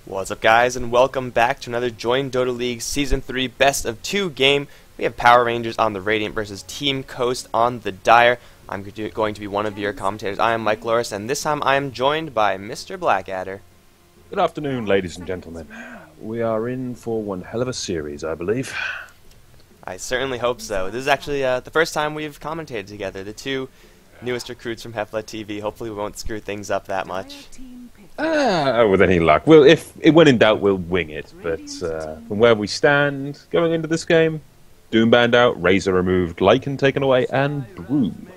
What's up, guys, and welcome back to another Join Dota League Season 3 Best of 2 game. We have Power Rangers on the Radiant versus Team Coast on the Dire. I'm going to be one of your commentators. I am Mike Loris, and this time I am joined by Mr. Blackadder. Good afternoon, ladies and gentlemen. We are in for one hell of a series, I believe. I certainly hope so. This is actually the first time we've commentated together, the two newest recruits from HeflaTV. Hopefully we won't screw things up that much. With any luck. If when in doubt, we'll wing it. But from where we stand, going into this game, Doom banned out, Razor removed, Lycan taken away, and Broom.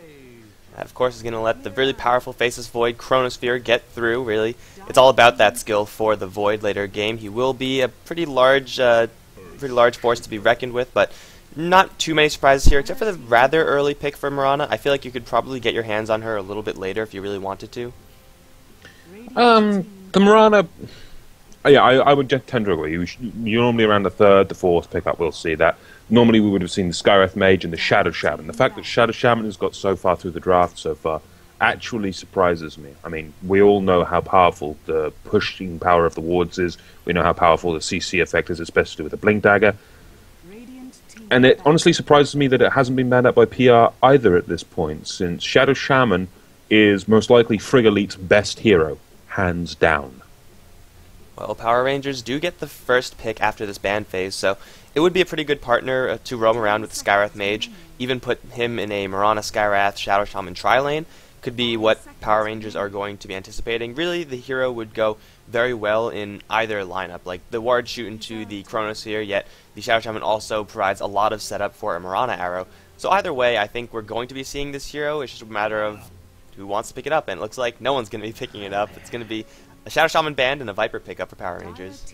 That, of course, is going to let the really powerful Faceless Void Chronosphere get through, really. It's all about that skill for the Void later game. He will be a pretty large force to be reckoned with, but not too many surprises here, except for the rather early pick for Mirana. I feel like you could probably get your hands on her a little bit later if you really wanted to. The Mirana, yeah, I would tend to agree. You're normally around the third, the fourth pickup, we'll see that. Normally we would have seen the Skywrath Mage and the Shadow Shaman. The fact that Shadow Shaman has got so far through the draft so far actually surprises me. I mean, we all know how powerful the pushing power of the wards is. We know how powerful the CC effect is, especially with the Blink Dagger. And it honestly surprises me that it hasn't been banned out by PR either at this point, since Shadow Shaman is most likely Frigg Elite's best hero, hands down. Well, Power Rangers do get the first pick after this ban phase, so it would be a pretty good partner to roam around with the Skywrath Mage. Even put him in a Mirana Skywrath Shadow Shaman tri-lane could be what Power Rangers are going to be anticipating. Really, the hero would go very well in either lineup. Like, the ward shoot into the Chronosphere, yet the Shadow Shaman also provides a lot of setup for a Mirana arrow. So either way, I think we're going to be seeing this hero. It's just a matter of who wants to pick it up, and it looks like no one's going to be picking it up. It's going to be a Shadow Shaman band and a Viper pickup for Power Rangers.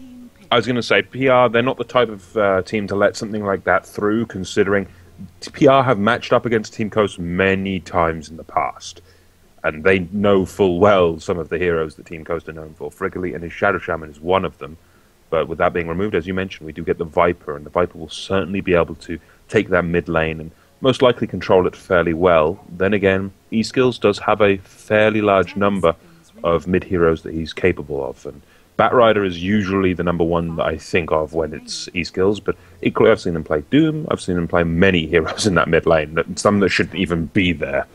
I was going to say, PR, they're not the type of team to let something like that through, considering PR have matched up against Team Coast many times in the past. And they know full well some of the heroes that Team Coast are known for. Frigg Elite and his Shadow Shaman is one of them. But with that being removed, as you mentioned, we do get the Viper, and the Viper will certainly be able to take that mid lane and most likely control it fairly well. Then again, eSkills does have a fairly large number of mid-heroes that he's capable of. And Batrider is usually the number one that I think of when it's eSkills, but equally I've seen him play Doom, I've seen him play many heroes in that mid lane, some that shouldn't even be there.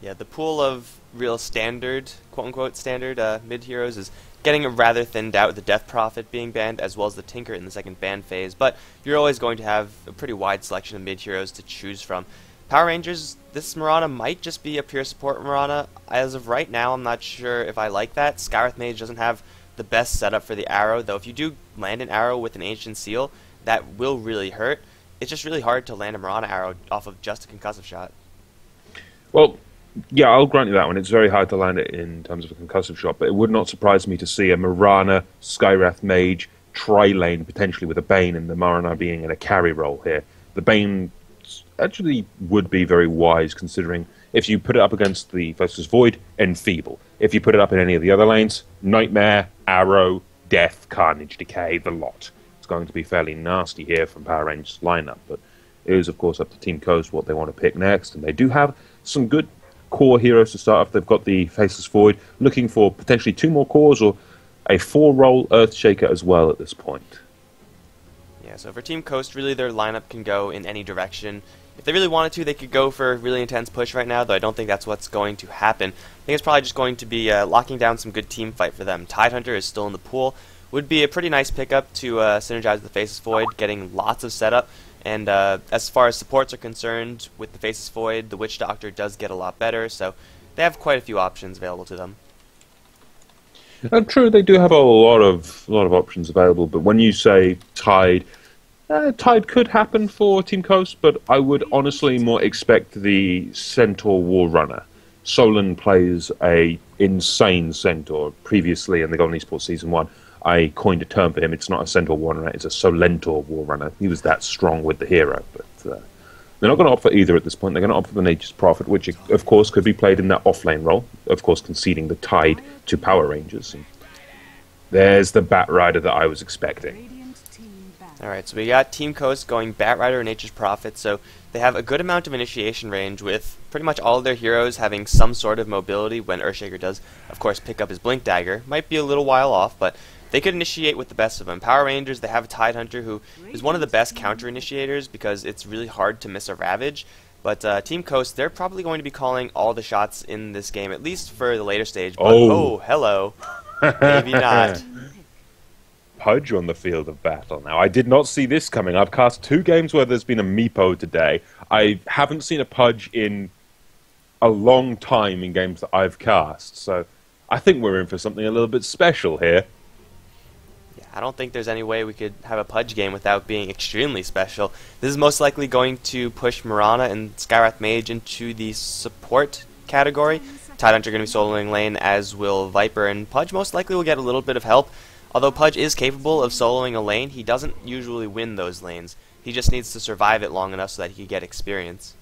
Yeah, the pool of real standard, quote-unquote standard, mid-heroes is getting rather thinned out with the Death Prophet being banned, as well as the Tinker in the second ban phase, but you're always going to have a pretty wide selection of mid-heroes to choose from. Power Rangers, this Mirana might just be a pure support Mirana. As of right now, I'm not sure if I like that. Skywrath Mage doesn't have the best setup for the arrow, though if you do land an arrow with an Ancient Seal, that will really hurt. It's just really hard to land a Mirana arrow off of just a concussive shot. Well, yeah, I'll grant you that one. It's very hard to land it in terms of a concussive shot, but it would not surprise me to see a Mirana, Skywrath Mage, tri-lane potentially with a Bane, and the Mirana being in a carry role here. The Bane actually would be very wise, considering if you put it up against the Faceless Void, Enfeeble. If you put it up in any of the other lanes, Nightmare, Arrow, Death, Carnage, Decay, the lot. It's going to be fairly nasty here from Power Rangers lineup, but it is of course up to Team Coast what they want to pick next, and they do have some good core heroes to start off. They've got the Faceless Void, looking for potentially 2 more cores or a 4-role Earthshaker as well at this point. Yeah, so for Team Coast, really their lineup can go in any direction. If they really wanted to, they could go for a really intense push right now, though I don't think that's what's going to happen. I think it's probably just going to be locking down some good team fight for them. Tidehunter is still in the pool. Would be a pretty nice pickup to synergize with the Faceless Void, getting lots of setup. And as far as supports are concerned, with the Faceless Void, the Witch Doctor does get a lot better, so they have quite a few options available to them. True, they do have a lot of options available, but when you say Tide, Tide could happen for Team Coast, but I would honestly more expect the Centaur War Runner. Solon plays a insane Centaur. Previously in the Golden Esports Season 1, I coined a term for him. It's not a Centaur War Runner, it's a Solentor War Runner. He was that strong with the hero, but they're not going to opt for either at this point. They're going to opt for the Nature's Prophet, which of course could be played in that off-lane role, of course conceding the Tide to Power Rangers. And there's the Batrider that I was expecting. Alright, so we got Team Coast going Batrider and Nature's Prophet, so they have a good amount of initiation range, with pretty much all of their heroes having some sort of mobility when Earthshaker does, of course, pick up his Blink Dagger. Might be a little while off, but they could initiate with the best of them. Power Rangers, they have a Tidehunter who is one of the best counter initiators because it's really hard to miss a Ravage. But Team Coast, they're probably going to be calling all the shots in this game, at least for the later stage. But, oh hello. Maybe not. Pudge on the field of battle. Now, I did not see this coming. I've cast 2 games where there's been a Meepo today. I haven't seen a Pudge in a long time in games that I've cast. So I think we're in for something a little bit special here. Yeah, I don't think there's any way we could have a Pudge game without being extremely special. This is most likely going to push Marana and Skywrath Mage into the support category. Tidehunter going to be soloing lane, as will Viper, and Pudge most likely will get a little bit of help. Although Pudge is capable of soloing a lane, he doesn't usually win those lanes. He just needs to survive it long enough so that he can get experience.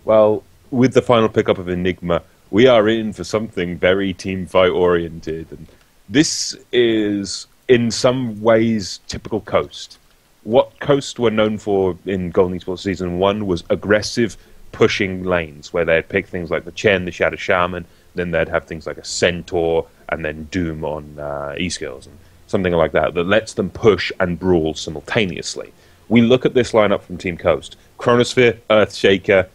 Well, with the final pickup of Enigma, we are in for something very teamfight oriented. And this is, in some ways, typical Coast. What Coast were known for in Golden Esports Season 1 was aggressive pushing lanes, where they'd pick things like the Chen, the Shadow Shaman, then they'd have things like a Centaur, and then Doom on E-Skills, and something like that, that lets them push and brawl simultaneously. We look at this lineup from Team Coast. Chronosphere, Earthshaker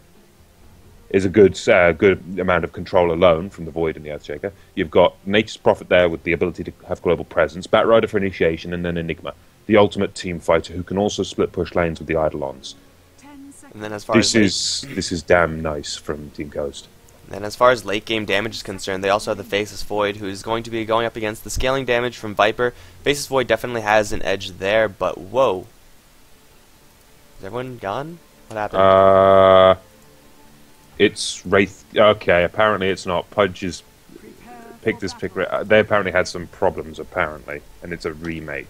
is a good amount of control alone from the Void and the Earthshaker. You've got Nature's Prophet there with the ability to have global presence, Batrider for initiation, and then Enigma, the ultimate team fighter who can also split push lanes with the Eidolons. And then as far as this is damn nice from Team Coast. And as far as late game damage is concerned, they also have the Faceless Void, who's going to be going up against the scaling damage from Viper. Faceless Void definitely has an edge there, but whoa. Is everyone gone? What happened? It's Wraith. Okay, apparently it's not. Pudge is picked this pick. They apparently had some problems, apparently, and it's a remake.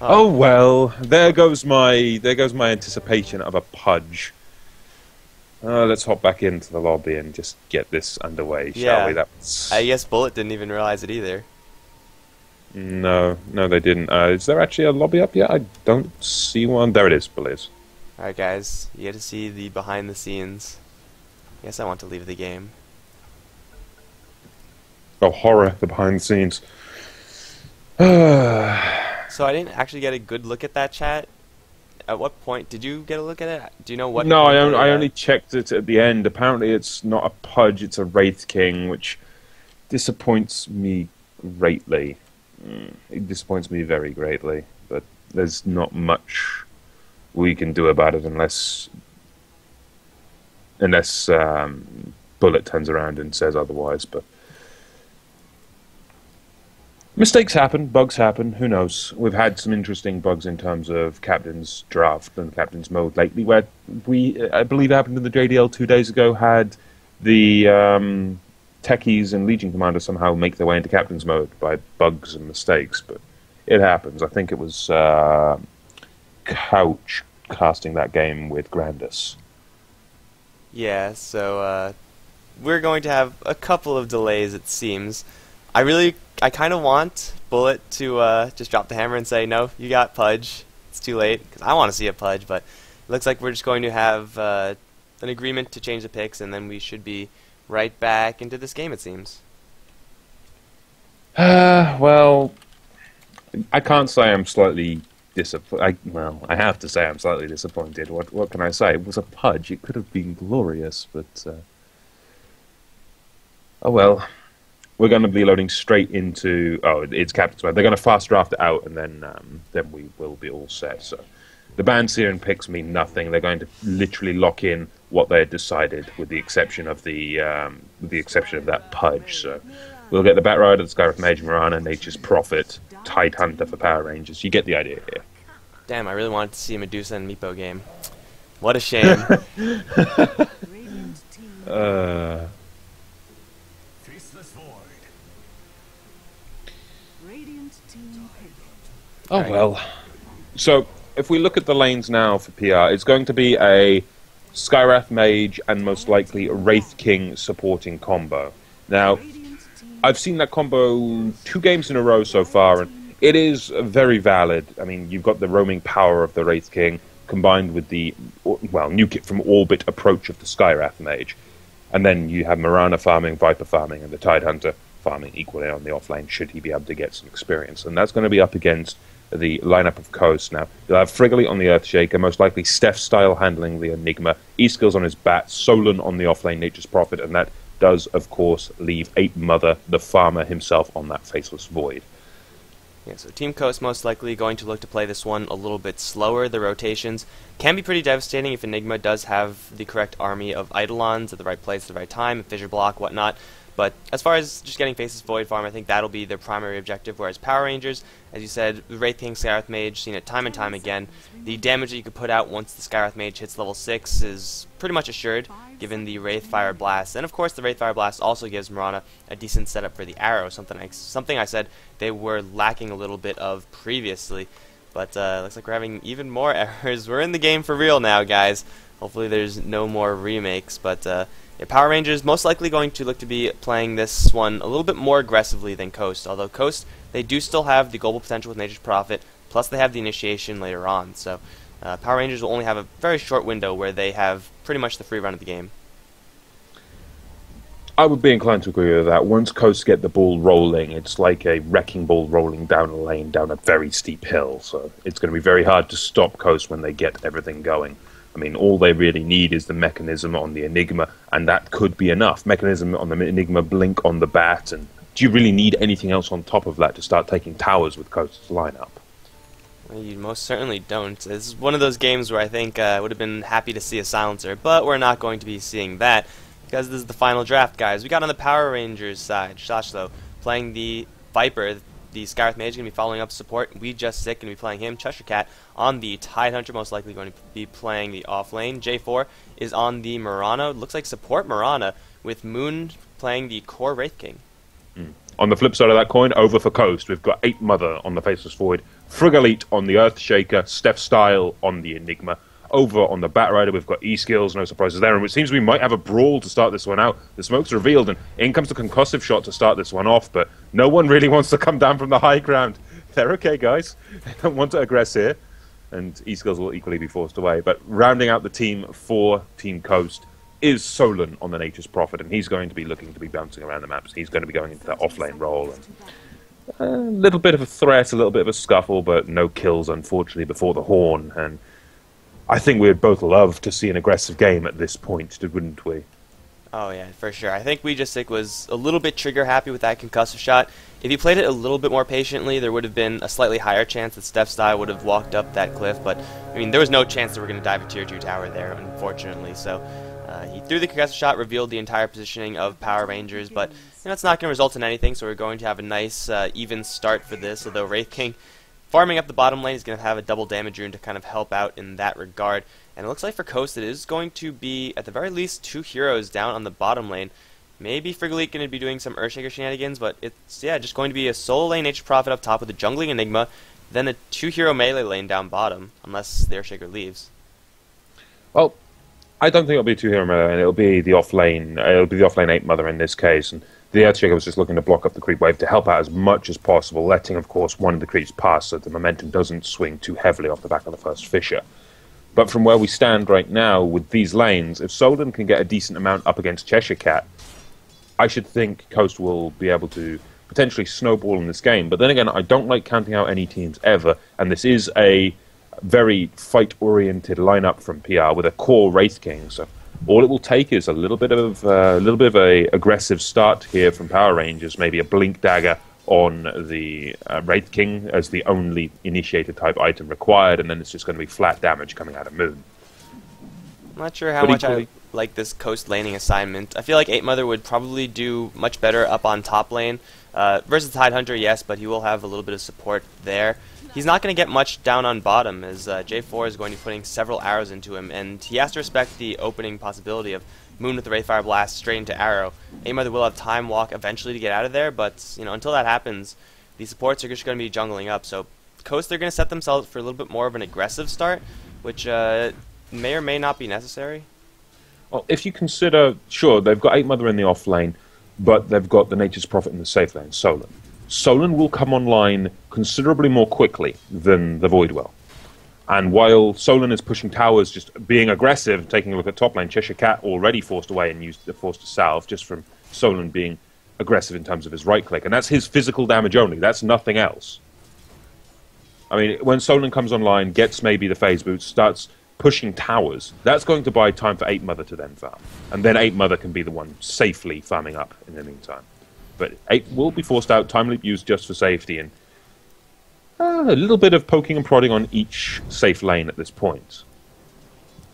Oh well, there goes my anticipation of a Pudge. Let's hop back into the lobby and just get this underway, shall we? I guess Bullet didn't even realize it either. No, they didn't. Is there actually a lobby up yet? I don't see one. There it is, Bullet. Alright guys, you get to see the behind the scenes. I guess I want to leave the game. Oh, horror, the behind the scenes. So I didn't actually get a good look at that chat. At what point did you get a look at it? Do you know what? No, I only checked it at the end. Apparently, it's not a Pudge; it's a Wraith King, which disappoints me greatly. It disappoints me very greatly. But there's not much we can do about it unless Bullet turns around and says otherwise. But mistakes happen, bugs happen, who knows. We've had some interesting bugs in terms of Captain's Draft and Captain's Mode lately, where I believe it happened in the jDL 2 days ago, had the Techies and Legion Commander somehow make their way into Captain's Mode by bugs and mistakes, but it happens. I think it was Couch casting that game with Grandis. Yeah, so we're going to have a couple of delays, it seems. I kind of want Bullet to just drop the hammer and say, no, you got Pudge. It's too late, because I want to see a Pudge, but it looks like we're just going to have an agreement to change the picks, and then we should be right back into this game, it seems. Well, I can't say I'm slightly disappointed. I have to say I'm slightly disappointed. What can I say? It was a Pudge. It could have been glorious, but oh well. We're going to be loading straight into... Oh, it's Captain's Mode. They're going to fast draft it out, and then we will be all set. So the bans here and picks mean nothing. They're going to literally lock in what they had decided, with the exception of that Pudge. So we'll get the Batrider, the Skywrath Mage, Marana, Nature's Prophet, Tidehunter for Power Rangers. You get the idea here. Damn, I really wanted to see a Medusa and Meepo game. What a shame. Oh well. So if we look at the lanes now for PR, it's going to be a Skywrath Mage and most likely a Wraith King supporting combo. Now, I've seen that combo 2 games in a row so far, and it is very valid. I mean, you've got the roaming power of the Wraith King combined with the, well, nuke it from orbit approach of the Skywrath Mage. And then you have Marana farming, Viper farming, and the Tidehunter farming equally on the offlane should he be able to get some experience. And that's going to be up against the lineup of Coast. Now, you'll have Frigolite on the Earthshaker, most likely Steph Style handling the Enigma, E-Skills on his bat, Solon on the offlane Nature's Prophet, and that does, of course, leave Ape Mother, the farmer himself, on that Faceless Void. Yeah, so Team Coast most likely going to look to play this one a little bit slower. The rotations can be pretty devastating if Enigma does have the correct army of Eidolons at the right place at the right time, fissure block, whatnot. But as far as just getting Faceless Void farm, I think that'll be their primary objective, whereas Power Rangers, as you said, Wraith King, Skyrath Mage, seen it time and time again. The damage that you could put out once the Skyrath Mage hits level 6 is pretty much assured, given the Wraith Fire Blast. And of course, the Wraith Fire Blast also gives Marana a decent setup for the arrow, something I said they were lacking a little bit of previously. But looks like we're having even more errors. We're in the game for real now, guys. Hopefully there's no more remakes, but yeah, Power Rangers most likely going to look to be playing this one a little bit more aggressively than Coast, although Coast, they do still have the global potential with Nature's Prophet, plus they have the initiation later on, so Power Rangers will only have a very short window where they have pretty much the free run of the game. I would be inclined to agree with that. Once Coast get the ball rolling, it's like a wrecking ball rolling down a lane down a very steep hill, so it's going to be very hard to stop Coast when they get everything going. I mean, all they really need is the mechanism on the Enigma, and that could be enough. Mechanism on the Enigma, blink on the bat, and do you really need anything else on top of that to start taking towers with Coast's lineup? Well, you most certainly don't. This is one of those games where I think I would have been happy to see a silencer, but we're not going to be seeing that, because this is the final draft, guys. We got on the Power Rangers side, Shashlo playing the Viper. The Skyrath Mage is going to be following up support. We Just Sick going to be playing him. Cheshire Cat on the Tidehunter, most likely going to be playing the off lane. J4 is on the Marana. Looks like support Marana, with Moon playing the core Wraith King. On the flip side of that coin, over for Coast, we've got Ape Mother on the Faceless Void, Frigolite on the Earthshaker, Steph Style on the Enigma. Over on the Bat Rider, we've got E-Skills, no surprises there, and it seems we might have a brawl to start this one out. The smoke's revealed, and in comes the concussive shot to start this one off, but no one really wants to come down from the high ground. They're okay, guys. They don't want to aggress here, and E-Skills will equally be forced away. But rounding out the team for Team Coast is Solon on the Nature's Prophet, and he's going to be looking to be bouncing around the maps. He's going to be going into that off-lane role, and a little bit of a threat, a little bit of a scuffle, but no kills, unfortunately, before the horn, and I think we would both love to see an aggressive game at this point, wouldn't we? Oh yeah, for sure. I think We Just Sick was a little bit trigger happy with that concussive shot. If he played it a little bit more patiently, there would have been a slightly higher chance that Steph Style would have walked up that cliff, but I mean, there was no chance that we're going to dive a tier 2 tower there, unfortunately. So he threw the concussive shot, revealed the entire positioning of Power Rangers, but it's not going to result in anything, so we're going to have a nice even start for this, although Wraith King farming up the bottom lane is going to have a double damage rune to kind of help out in that regard. And it looks like for Coast it is going to be, at the very least, 2 heroes down on the bottom lane. Maybe Frigolite going to be doing some Earthshaker shenanigans, but it's, yeah, just going to be a solo lane Nature's Prophet up top with a jungling Enigma, then a 2-hero melee lane down bottom, unless the Earthshaker leaves. Well, I don't think it'll be a 2-hero melee, and it'll be the off-lane Ape Mother in this case, and the Earthshaker was just looking to block up the creep wave to help out as much as possible, letting, of course, one of the creeps pass so the momentum doesn't swing too heavily off the back of the first fissure. But from where we stand right now with these lanes, if Solon can get a decent amount up against Cheshire Cat, I should think Coast will be able to potentially snowball in this game. But then again, I don't like counting out any teams ever, and this is a very fight-oriented lineup from PR with a core Wraith King, so all it will take is a little bit of a aggressive start here from Power Rangers, maybe a Blink Dagger on the Wraith King as the only initiator type item required, and then it's just going to be flat damage coming out of Moon. I'm not sure how much I like this Coast laning assignment. I feel like Ape Mother would probably do much better up on top lane. Versus Tidehunter, yes, but he will have a little bit of support there. He's not going to get much down on bottom, as J4 is going to be putting several arrows into him, and he has to respect the opening possibility of Moon with the Wraithfire Blast straight into arrow. Ape Mother will have time walk eventually to get out of there, but until that happens, the supports are just going to be jungling up. So Coast, they're going to set themselves for a little bit more of an aggressive start, which may or may not be necessary. Well, if you consider, sure, they've got Ape Mother in the off lane, but they've got the Nature's Prophet in the safe lane, Solon. Solon will come online considerably more quickly than the Void will. And while Solon is pushing towers, just being aggressive, taking a look at top lane, Cheshire Cat already forced away and forced to salve, just from Solon being aggressive in terms of his right click, and that's his physical damage only. That's nothing else. I mean, when Solon comes online, gets maybe the phase boots, starts pushing towers, that's going to buy time for 8 Mother to then farm. And then 8 Mother can be the one safely farming up in the meantime. But 8 will be forced out, time leap used just for safety, and a little bit of poking and prodding on each safe lane at this point.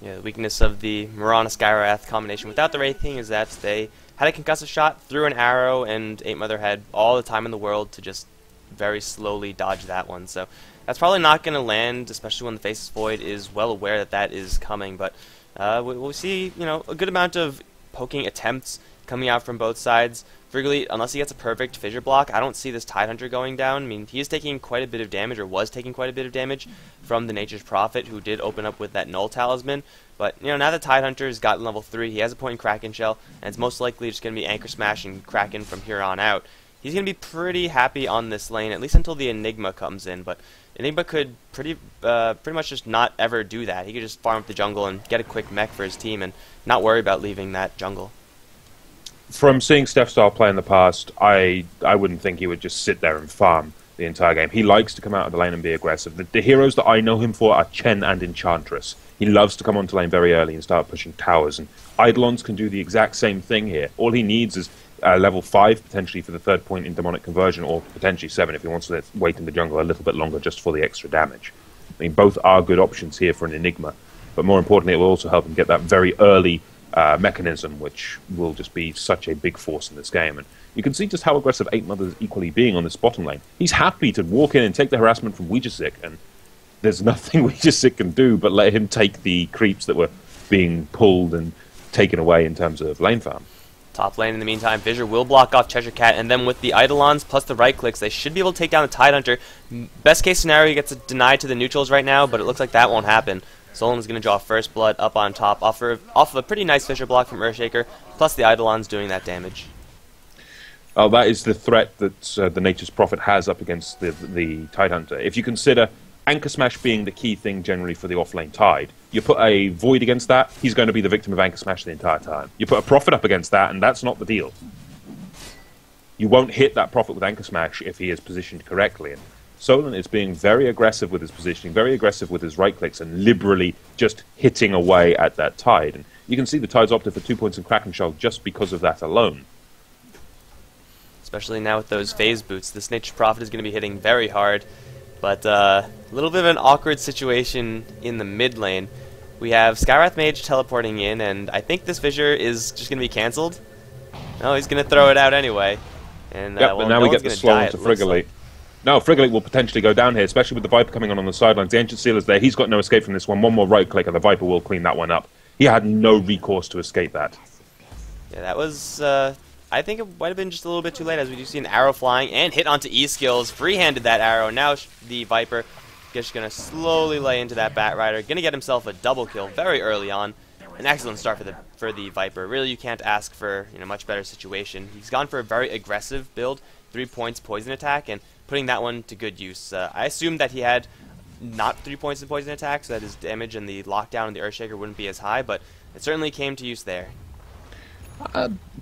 Yeah, the weakness of the Mirana Skywrath combination without the Wraith King is that they had a concussive shot, threw an arrow, and 8 Mother had all the time in the world to just very slowly dodge that one. So that's probably not going to land, especially when the Faceless Void is well aware that that is coming. But we'll see, a good amount of poking attempts coming out from both sides. Frigolite, unless he gets a perfect fissure block, I don't see this Tidehunter going down. I mean, he is taking quite a bit of damage, or was taking quite a bit of damage from the Nature's Prophet, who did open up with that Null Talisman. But, now that Tidehunter has gotten level 3, he has a point in Kraken Shell, and it's most likely just going to be Anchor Smash and Kraken from here on out. He's going to be pretty happy on this lane, at least until the Enigma comes in. But Enigma could pretty much just not ever do that. He could just farm up the jungle and get a quick mech for his team and not worry about leaving that jungle. From seeing Steph Style play in the past, I wouldn't think he would just sit there and farm the entire game. He likes to come out of the lane and be aggressive. The heroes that I know him for are Chen and Enchantress. He loves to come onto lane very early and start pushing towers, and Eidolons can do the exact same thing here. All he needs is level 5 potentially for the 3rd point in Demonic Conversion, or potentially 7 if he wants to wait in the jungle a little bit longer just for the extra damage. I mean, both are good options here for an Enigma, but more importantly, it will also help him get that very early mechanism, which will just be such a big force in this game. And you can see just how aggressive 8 Mother is equally being on this bottom lane. He's happy to walk in and take the harassment from Ouijasik, and there's nothing Ouijasik can do but let him take the creeps that were being pulled and taken away in terms of lane farm. Top lane in the meantime, Fissure will block off Cheshire Cat, and then with the Eidolons plus the right clicks, they should be able to take down the Tidehunter. Best case scenario, he gets denied to the neutrals right now, but it looks like that won't happen. Solon's going to draw First Blood up on top off of a pretty nice Fissure block from Earthshaker, plus the Eidolons doing that damage. Oh, that is the threat that the Nature's Prophet has up against the Tidehunter. If you consider Anchor Smash being the key thing generally for the off-lane Tide, you put a Void against that, he's going to be the victim of Anchor Smash the entire time. You put a Prophet up against that, and that's not the deal. You won't hit that Prophet with Anchor Smash if he is positioned correctly. And Solon is being very aggressive with his positioning, very aggressive with his right clicks, and liberally just hitting away at that Tide. And you can see the Tide's opted for 2 points in Kraken Shell just because of that alone. Especially now with those phase boots, this Nature's Prophet is going to be hitting very hard. But a little bit of an awkward situation in the mid lane. We have Skywrath Mage teleporting in, and I think this Fissure is just going to be cancelled. No, he's going to throw it out anyway. And yep, but now we get the slow onto Frigolite. No, Frigolite will potentially go down here, especially with the Viper coming on the sidelines. The Ancient Seal is there. He's got no escape from this one. One more right click, and the Viper will clean that one up. He had no recourse to escape that. Yeah, that was... I think it might have been just a little bit too late, as we do see an arrow flying and hit onto E-Skills. Free-handed that arrow. Now the Viper just going to slowly lay into that Batrider. Going to get himself a double kill very early on. An excellent start for the Viper. Really, you can't ask for much better situation. He's gone for a very aggressive build, 3 points poison attack, and putting that one to good use. I assumed that he had not 3 points in poison attack, so that his damage and the lockdown and the Earthshaker wouldn't be as high, but it certainly came to use there.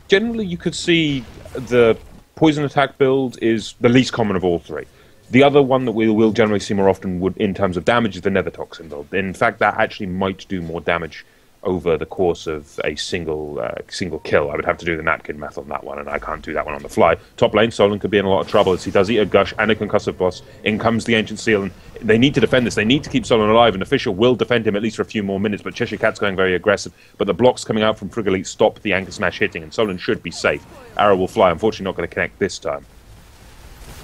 Generally, you could see the poison attack build is the least common of all three. The other one that we will generally see more often would, in terms of damage, is the Nether Toxin build. In fact, that actually might do more damage over the course of a single kill. I would have to do the napkin math on that one, and I can't do that one on the fly. Top lane, Solon could be in a lot of trouble as he does eat a Gush and a Concussive Boss. In comes the Ancient Seal, and they need to defend this. They need to keep Solon alive, and Official will defend him at least for a few more minutes, but Cheshire Cat's going very aggressive. But the blocks coming out from Frigolite stop the Anchor Smash hitting, and Solon should be safe. Arrow will fly, unfortunately not going to connect this time.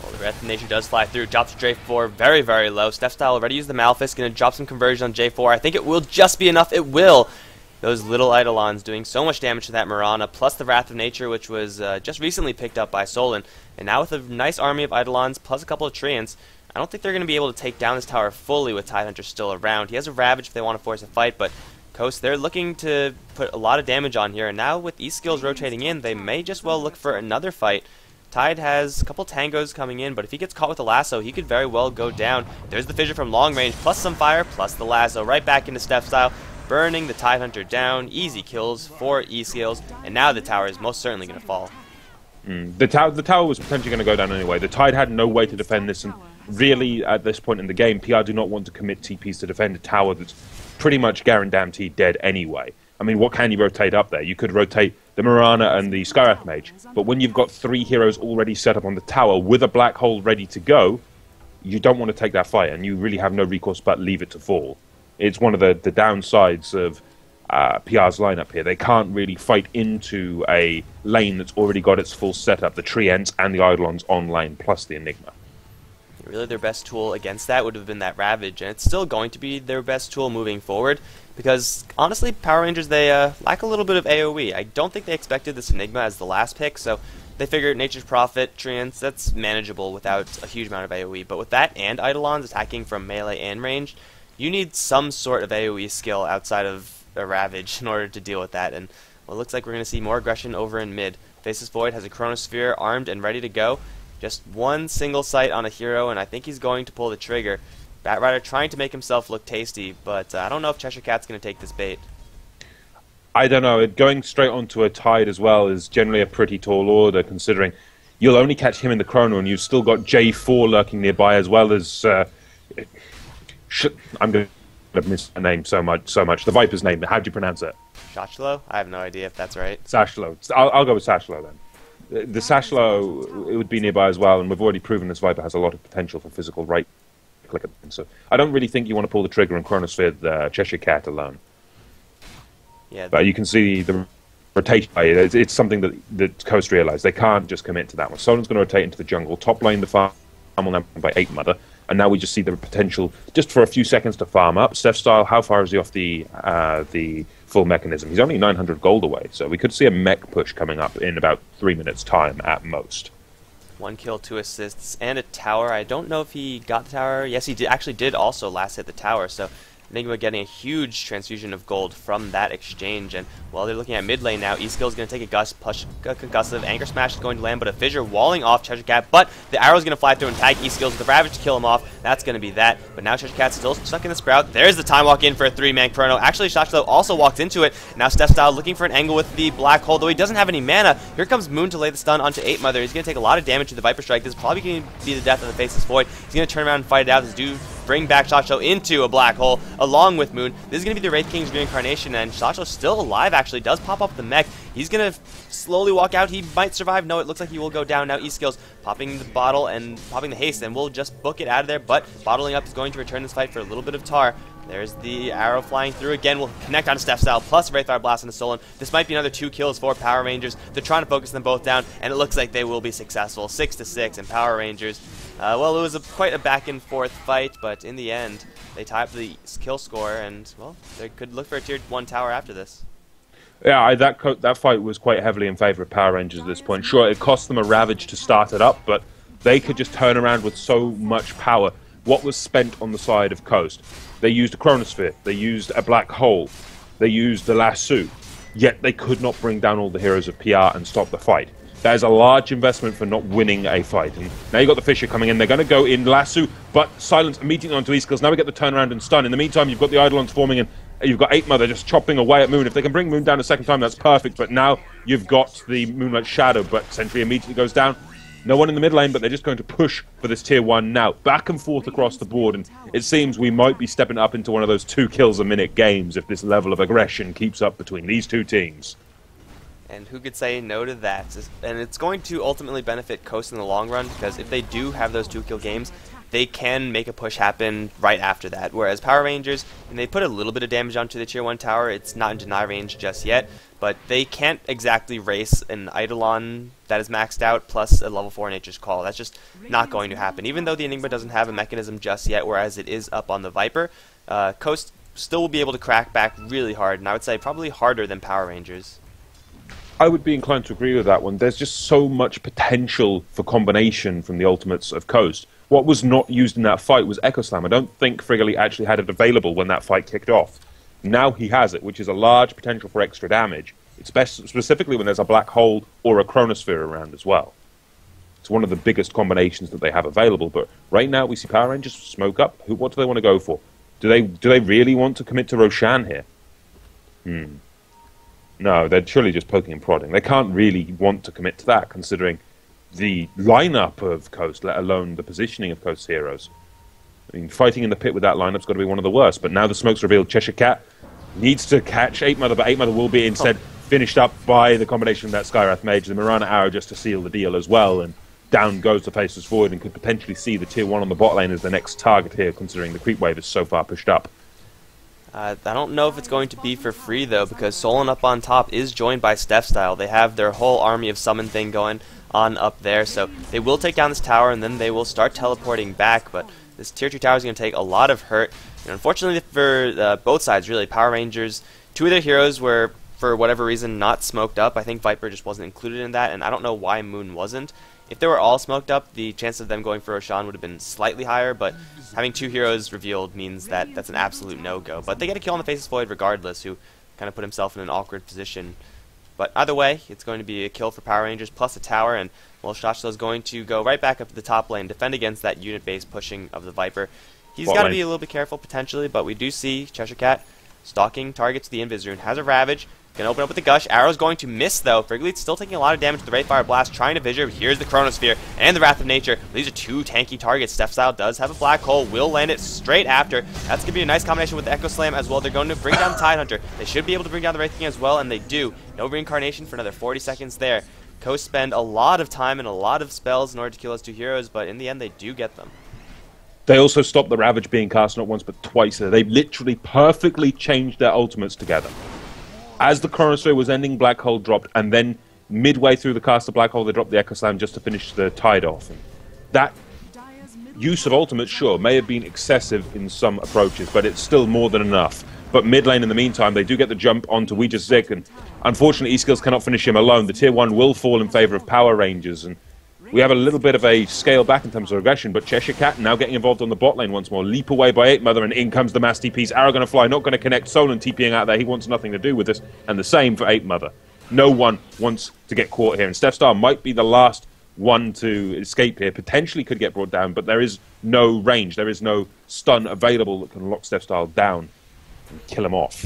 Well, the Wrath of Nature does fly through, drops to J4 very, very low. Steph Style already used the Malphus, going to drop some conversion on J4. I think it will just be enough. It will. Those little Eidolons doing so much damage to that Mirana, plus the Wrath of Nature, which was just recently picked up by Solon. And now with a nice army of Eidolons, plus a couple of Treants, I don't think they're going to be able to take down this tower fully with Tidehunter still around. He has a Ravage if they want to force a fight, but Coast, they're looking to put a lot of damage on here. And now with E-Skills rotating in, they may just well look for another fight. Tide has a couple tangos coming in, but if he gets caught with a lasso, he could very well go down. There's the Fissure from long range, plus some fire, plus the lasso, right back into Steph Style. Burning the Tidehunter down, easy kills for E-Skills, and now the tower is most certainly going to fall. The tower was potentially going to go down anyway. The Tide had no way to defend this, and really, at this point in the game, PR do not want to commit TPs to defend a tower that's pretty much guaranteed dead anyway. I mean, what can you rotate up there? You could rotate the Mirana and the Skywrath Mage, but when you've got 3 heroes already set up on the tower with a black hole ready to go, you don't want to take that fight, and you really have no recourse but leave it to fall. It's one of the downsides of PR's lineup here. They can't really fight into a lane that's already got its full setup, the Treants and the Eidolons on lane, plus the Enigma. Really, their best tool against that would have been that Ravage, and it's still going to be their best tool moving forward, because, honestly, Power Rangers, they lack a little bit of AoE. I don't think they expected this Enigma as the last pick, so they figured Nature's Prophet, Treants, that's manageable without a huge amount of AoE, but with that and Eidolons attacking from melee and range, you need some sort of AoE skill outside of a Ravage in order to deal with that, and well, it looks like we're going to see more aggression over in mid. Faceless Void has a Chronosphere armed and ready to go. Just one single sight on a hero, and I think he's going to pull the trigger. Batrider trying to make himself look tasty, but I don't know if Cheshire Cat's going to take this bait. I don't know. Going straight onto a Tide as well is generally a pretty tall order, considering you'll only catch him in the Chrono, and you've still got J4 lurking nearby, as well as... I'm going to miss the name so much. The Viper's name, how do you pronounce it? Shachlo? I have no idea if that's right. Sashlo. I'll go with Sashlo then. The Sashlo, it would be nearby as well, and we've already proven this Viper has a lot of potential for physical right-click. So I don't really think you want to pull the trigger and Chronosphere the Cheshire Cat alone. Yeah. But you can see the rotation. It's something that Coast realised. They can't just commit to that one. Solon's going to rotate into the jungle. Top lane, the farm will now be by 8 Mother. And now we just see the potential, just for a few seconds, to farm up. Steph Style, how far is he off the full mechanism? He's only 900 gold away, so we could see a mech push coming up in about 3 minutes' time at most. 1 kill, 2 assists, and a tower. I don't know if he got the tower. Yes, he actually did also last hit the tower, so Enigma getting a huge transfusion of gold from that exchange. And while they're looking at mid lane now, E-Skill is going to take a gust, push a concussive. Anchor Smash is going to land, but a Fissure walling off Cheshire Cat. But the arrow is going to fly through and tag E-Skills with the Ravage to kill him off. That's going to be that. But now Cheshire Cat's still stuck in the Sprout. There's the time walk in for a 3-man Chrono. Actually, Shachlo also walked into it. Now Steph Style looking for an angle with the Black Hole, though he doesn't have any mana. Here comes Moon to lay the stun onto 8 Mother. He's going to take a lot of damage to the Viper Strike. This is probably going to be the death of the Faceless Void. He's going to turn around and fight it out. This dude bring back Shachlo into a black hole along with Moon. This is going to be the Wraith King's reincarnation, and Shachlo's still alive, actually. Does pop up the mech. He's going to slowly walk out. He might survive. No, it looks like he will go down. Now E-Skills popping the bottle and popping the haste, and we'll just book it out of there, but bottling up is going to return this fight for a little bit of tar. There's the arrow flying through again. We'll connect on Steph Style plus Wraithfire Blast on the Solon. This might be another 2 kills for Power Rangers. They're trying to focus them both down, and it looks like they will be successful. 6-6, and Power Rangers. Well, it was quite a back-and-forth fight, but in the end, they tie up the kill score, and, well, they could look for a Tier 1 tower after this. Yeah, that fight was quite heavily in favour of Power Rangers at this point. Sure, it cost them a Ravage to start it up, but they could just turn around with so much power. What was spent on the side of Coast? They used a Chronosphere, they used a Black Hole, they used the Lasso, yet they could not bring down all the heroes of PR and stop the fight. That is a large investment for not winning a fight. And now you've got the Fissure coming in. They're going to go in Lasso, but silence immediately onto E-Skills. Now we get the turnaround and stun. In the meantime, you've got the Eidolons forming, and you've got 8 Mother just chopping away at Moon. If they can bring Moon down a second time, that's perfect. But now you've got the Moonlight Shadow, but Sentry immediately goes down. No one in the mid lane, but they're just going to push for this Tier 1 now. Back and forth across the board, and it seems we might be stepping up into one of those 2 kills a minute games if this level of aggression keeps up between these two teams. And who could say no to that? And it's going to ultimately benefit Coast in the long run, because if they do have those 2-kill games, they can make a push happen right after that. Whereas Power Rangers, and they put a little bit of damage onto the Tier 1 tower, it's not in deny range just yet, but they can't exactly race an Eidolon that is maxed out plus a level 4 Nature's Call. That's just not going to happen. Even though the Enigma doesn't have a mechanism just yet, whereas it is up on the Viper, Coast still will be able to crack back really hard, and I would say probably harder than Power Rangers. I would be inclined to agree with that one. There's just so much potential for combination from the ultimates of Coast. What was not used in that fight was Echo Slam. I don't think Frigoli actually had it available when that fight kicked off. Now he has it, which is a large potential for extra damage, specifically when there's a Black Hole or a Chronosphere around as well. It's one of the biggest combinations that they have available, but right now we see Power Rangers smoke up. What do they want to go for? Do they really want to commit to Roshan here? No, they're surely just poking and prodding. They can't really want to commit to that, considering the lineup of Coast, let alone the positioning of Coast's heroes. I mean, fighting in the pit with that lineup's got to be one of the worst. But now the smoke's revealed. Cheshire Cat needs to catch 8 Mother, but 8 Mother will be instead finished up by the combination of that Skywrath Mage, the Mirana Arrow just to seal the deal as well, and down goes the Faceless Void, and could potentially see the tier 1 on the bot lane as the next target here, considering the creep wave is so far pushed up. I don't know if it's going to be for free, though, because Solon up on top is joined by Steph-Style. They have their whole army of summon thing going on up there, so they will take down this tower, and then they will start teleporting back, but this tier 2 tower is going to take a lot of hurt. And unfortunately for both sides, really, Power Rangers, 2 of their heroes were, for whatever reason, not smoked up. I think Viper just wasn't included in that, and I don't know why Moon wasn't. If they were all smoked up, the chance of them going for Roshan would have been slightly higher, but having 2 heroes revealed means that that's an absolute no-go. But they get a kill on the Faceless Void regardless, who kind of put himself in an awkward position. But either way, it's going to be a kill for Power Rangers plus a tower, and well, Shachlo is going to go right back up to the top lane, defend against that unit-based pushing of the Viper. He's got to be a little bit careful potentially, but we do see Cheshire Cat stalking targets to the Invis Rune. Has a Ravage. Going to open up with the Gush. Arrow's going to miss, though. Frigleet's still taking a lot of damage with the Wraithfire Blast, trying to Visor. Here's the Chronosphere and the Wrath of Nature. These are 2 tanky targets. Steph-Style does have a Black Hole. Will land it straight after. That's going to be a nice combination with the Echo Slam as well. They're going to bring down the Tidehunter. They should be able to bring down the Wraith King as well, and they do. No Reincarnation for another 40 seconds there. Coast spend a lot of time and a lot of spells in order to kill those 2 heroes, but in the end, they do get them. They also stopped the Ravage being cast not once but twice. They literally perfectly changed their ultimates together. As the Chronosphere was ending, Black Hole dropped, and then midway through the cast of Black Hole, they dropped the Echo Slam just to finish the Tide off. And that use of ultimates, sure, may have been excessive in some approaches, but it's still more than enough. But mid lane, in the meantime, they do get the jump onto Ouija Zik, and unfortunately, E-Skills cannot finish him alone. The tier 1 will fall in favor of Power Rangers, and we have a little bit of a scale back in terms of aggression, but Cheshire Cat now getting involved on the bot lane once more. Leap away by 8 Mother, and in comes the mass TPs. Arrow going to fly, not going to connect. Solon TPing out there. He wants nothing to do with this, and the same for 8 Mother. No one wants to get caught here, and Steph-Style might be the last one to escape here. Potentially could get brought down, but there is no range. There is no stun available that can lock Steph-Style down and kill him off.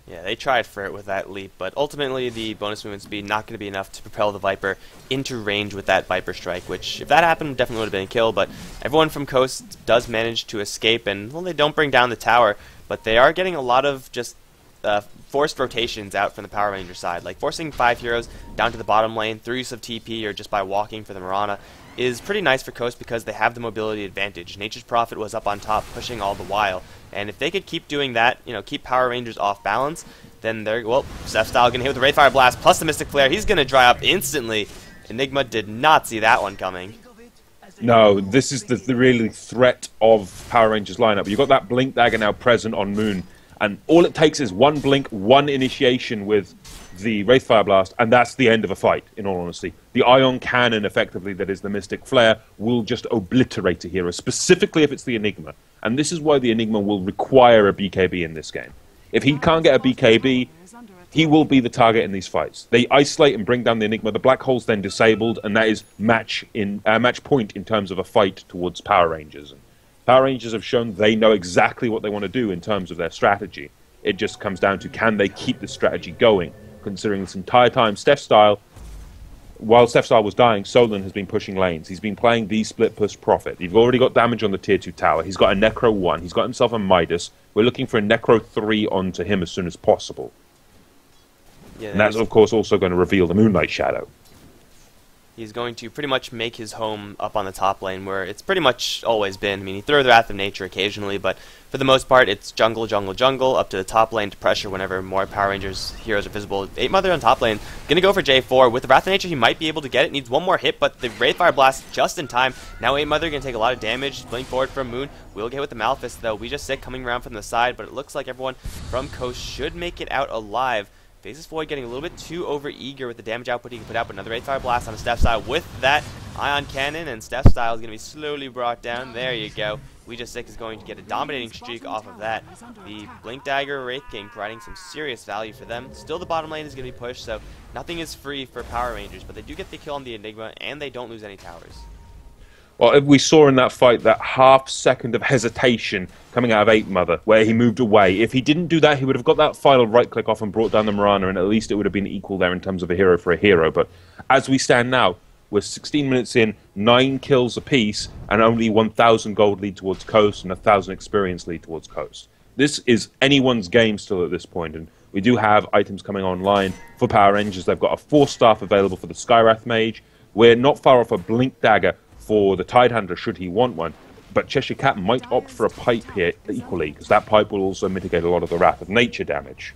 Yeah, they tried for it with that leap, but ultimately the bonus movement speed not going to be enough to propel the Viper into range with that Viper Strike, which, if that happened, definitely would have been a kill, but everyone from Coast does manage to escape, and, well, they don't bring down the tower, but they are getting a lot of just forced rotations out from the Power Ranger side, like forcing 5 heroes down to the bottom lane through use of TP or just by walking for the Mirana is pretty nice for Coast because they have the mobility advantage. Nature's Prophet was up on top pushing all the while, and if they could keep doing that, you know, keep Power Rangers off balance, then they're, well, Steph-Style going to hit with the Wraithfire Blast plus the Mystic Flare. He's going to dry up instantly. Enigma did not see that one coming. No, this is the really threat of Power Rangers lineup. You've got that Blink Dagger now present on Moon, and all it takes is one blink, one initiation with the Wraithfire Blast, and that's the end of a fight, in all honesty. The Ion Cannon, effectively, that is the Mystic Flare, will just obliterate a hero, specifically if it's the Enigma. And this is why the Enigma will require a BKB in this game. If he can't get a BKB, he will be the target in these fights. They isolate and bring down the Enigma, the Black Hole's then disabled, and that is match point in terms of a fight towards Power Rangers. And Power Rangers have shown they know exactly what they want to do in terms of their strategy. It just comes down to, can they keep the strategy going? Considering this entire time, while Steph-Style was dying, Solon has been pushing lanes. He's been playing the split push Prophet. You've already got damage on the tier 2 tower. He's got a Necro 1. He's got himself a Midas. We're looking for a Necro 3 onto him as soon as possible. Yeah, and that's, of course, also going to reveal the Moonlight Shadow. He's going to pretty much make his home up on the top lane, where it's pretty much always been. I mean, he throws the Wrath of Nature occasionally, but for the most part, it's jungle, jungle, jungle, up to the top lane to pressure whenever more Power Rangers heroes are visible. 8 Mother on top lane, going to go for J4. With the Wrath of Nature, he might be able to get it. Needs one more hit, but the Wraithfire Blast just in time. Now 8 Mother going to take a lot of damage. Blink forward from Moon. Will get with the Malefice, though. We just sick coming around from the side, but it looks like everyone from Coast should make it out alive. Faceless Void getting a little bit too over-eager with the damage output he can put out, but another Wraithfire Blast on a Steph-Style with that Ion Cannon, and Steph-Style is going to be slowly brought down. There you go. Ouija Sick is going to get a dominating streak off of that. The Blink Dagger Wraith King providing some serious value for them. Still the bottom lane is going to be pushed, so nothing is free for Power Rangers, but they do get the kill on the Enigma, and they don't lose any towers. Well, we saw in that fight that half second of hesitation coming out of Ape Mother, where he moved away. If he didn't do that, he would have got that final right click off and brought down the Mirana, and at least it would have been equal there in terms of a hero for a hero. But as we stand now, we're 16 minutes in, 9 kills apiece, and only 1,000 gold lead towards Coast and 1,000 experience lead towards Coast. This is anyone's game still at this point, and we do have items coming online for Power Rangers. They've got a 4-staff available for the Skywrath Mage. We're not far off a Blink Dagger for the Tidehandler should he want one, but Cheshire Cat might opt for a pipe here equally, because that pipe will also mitigate a lot of the Wrath of Nature damage.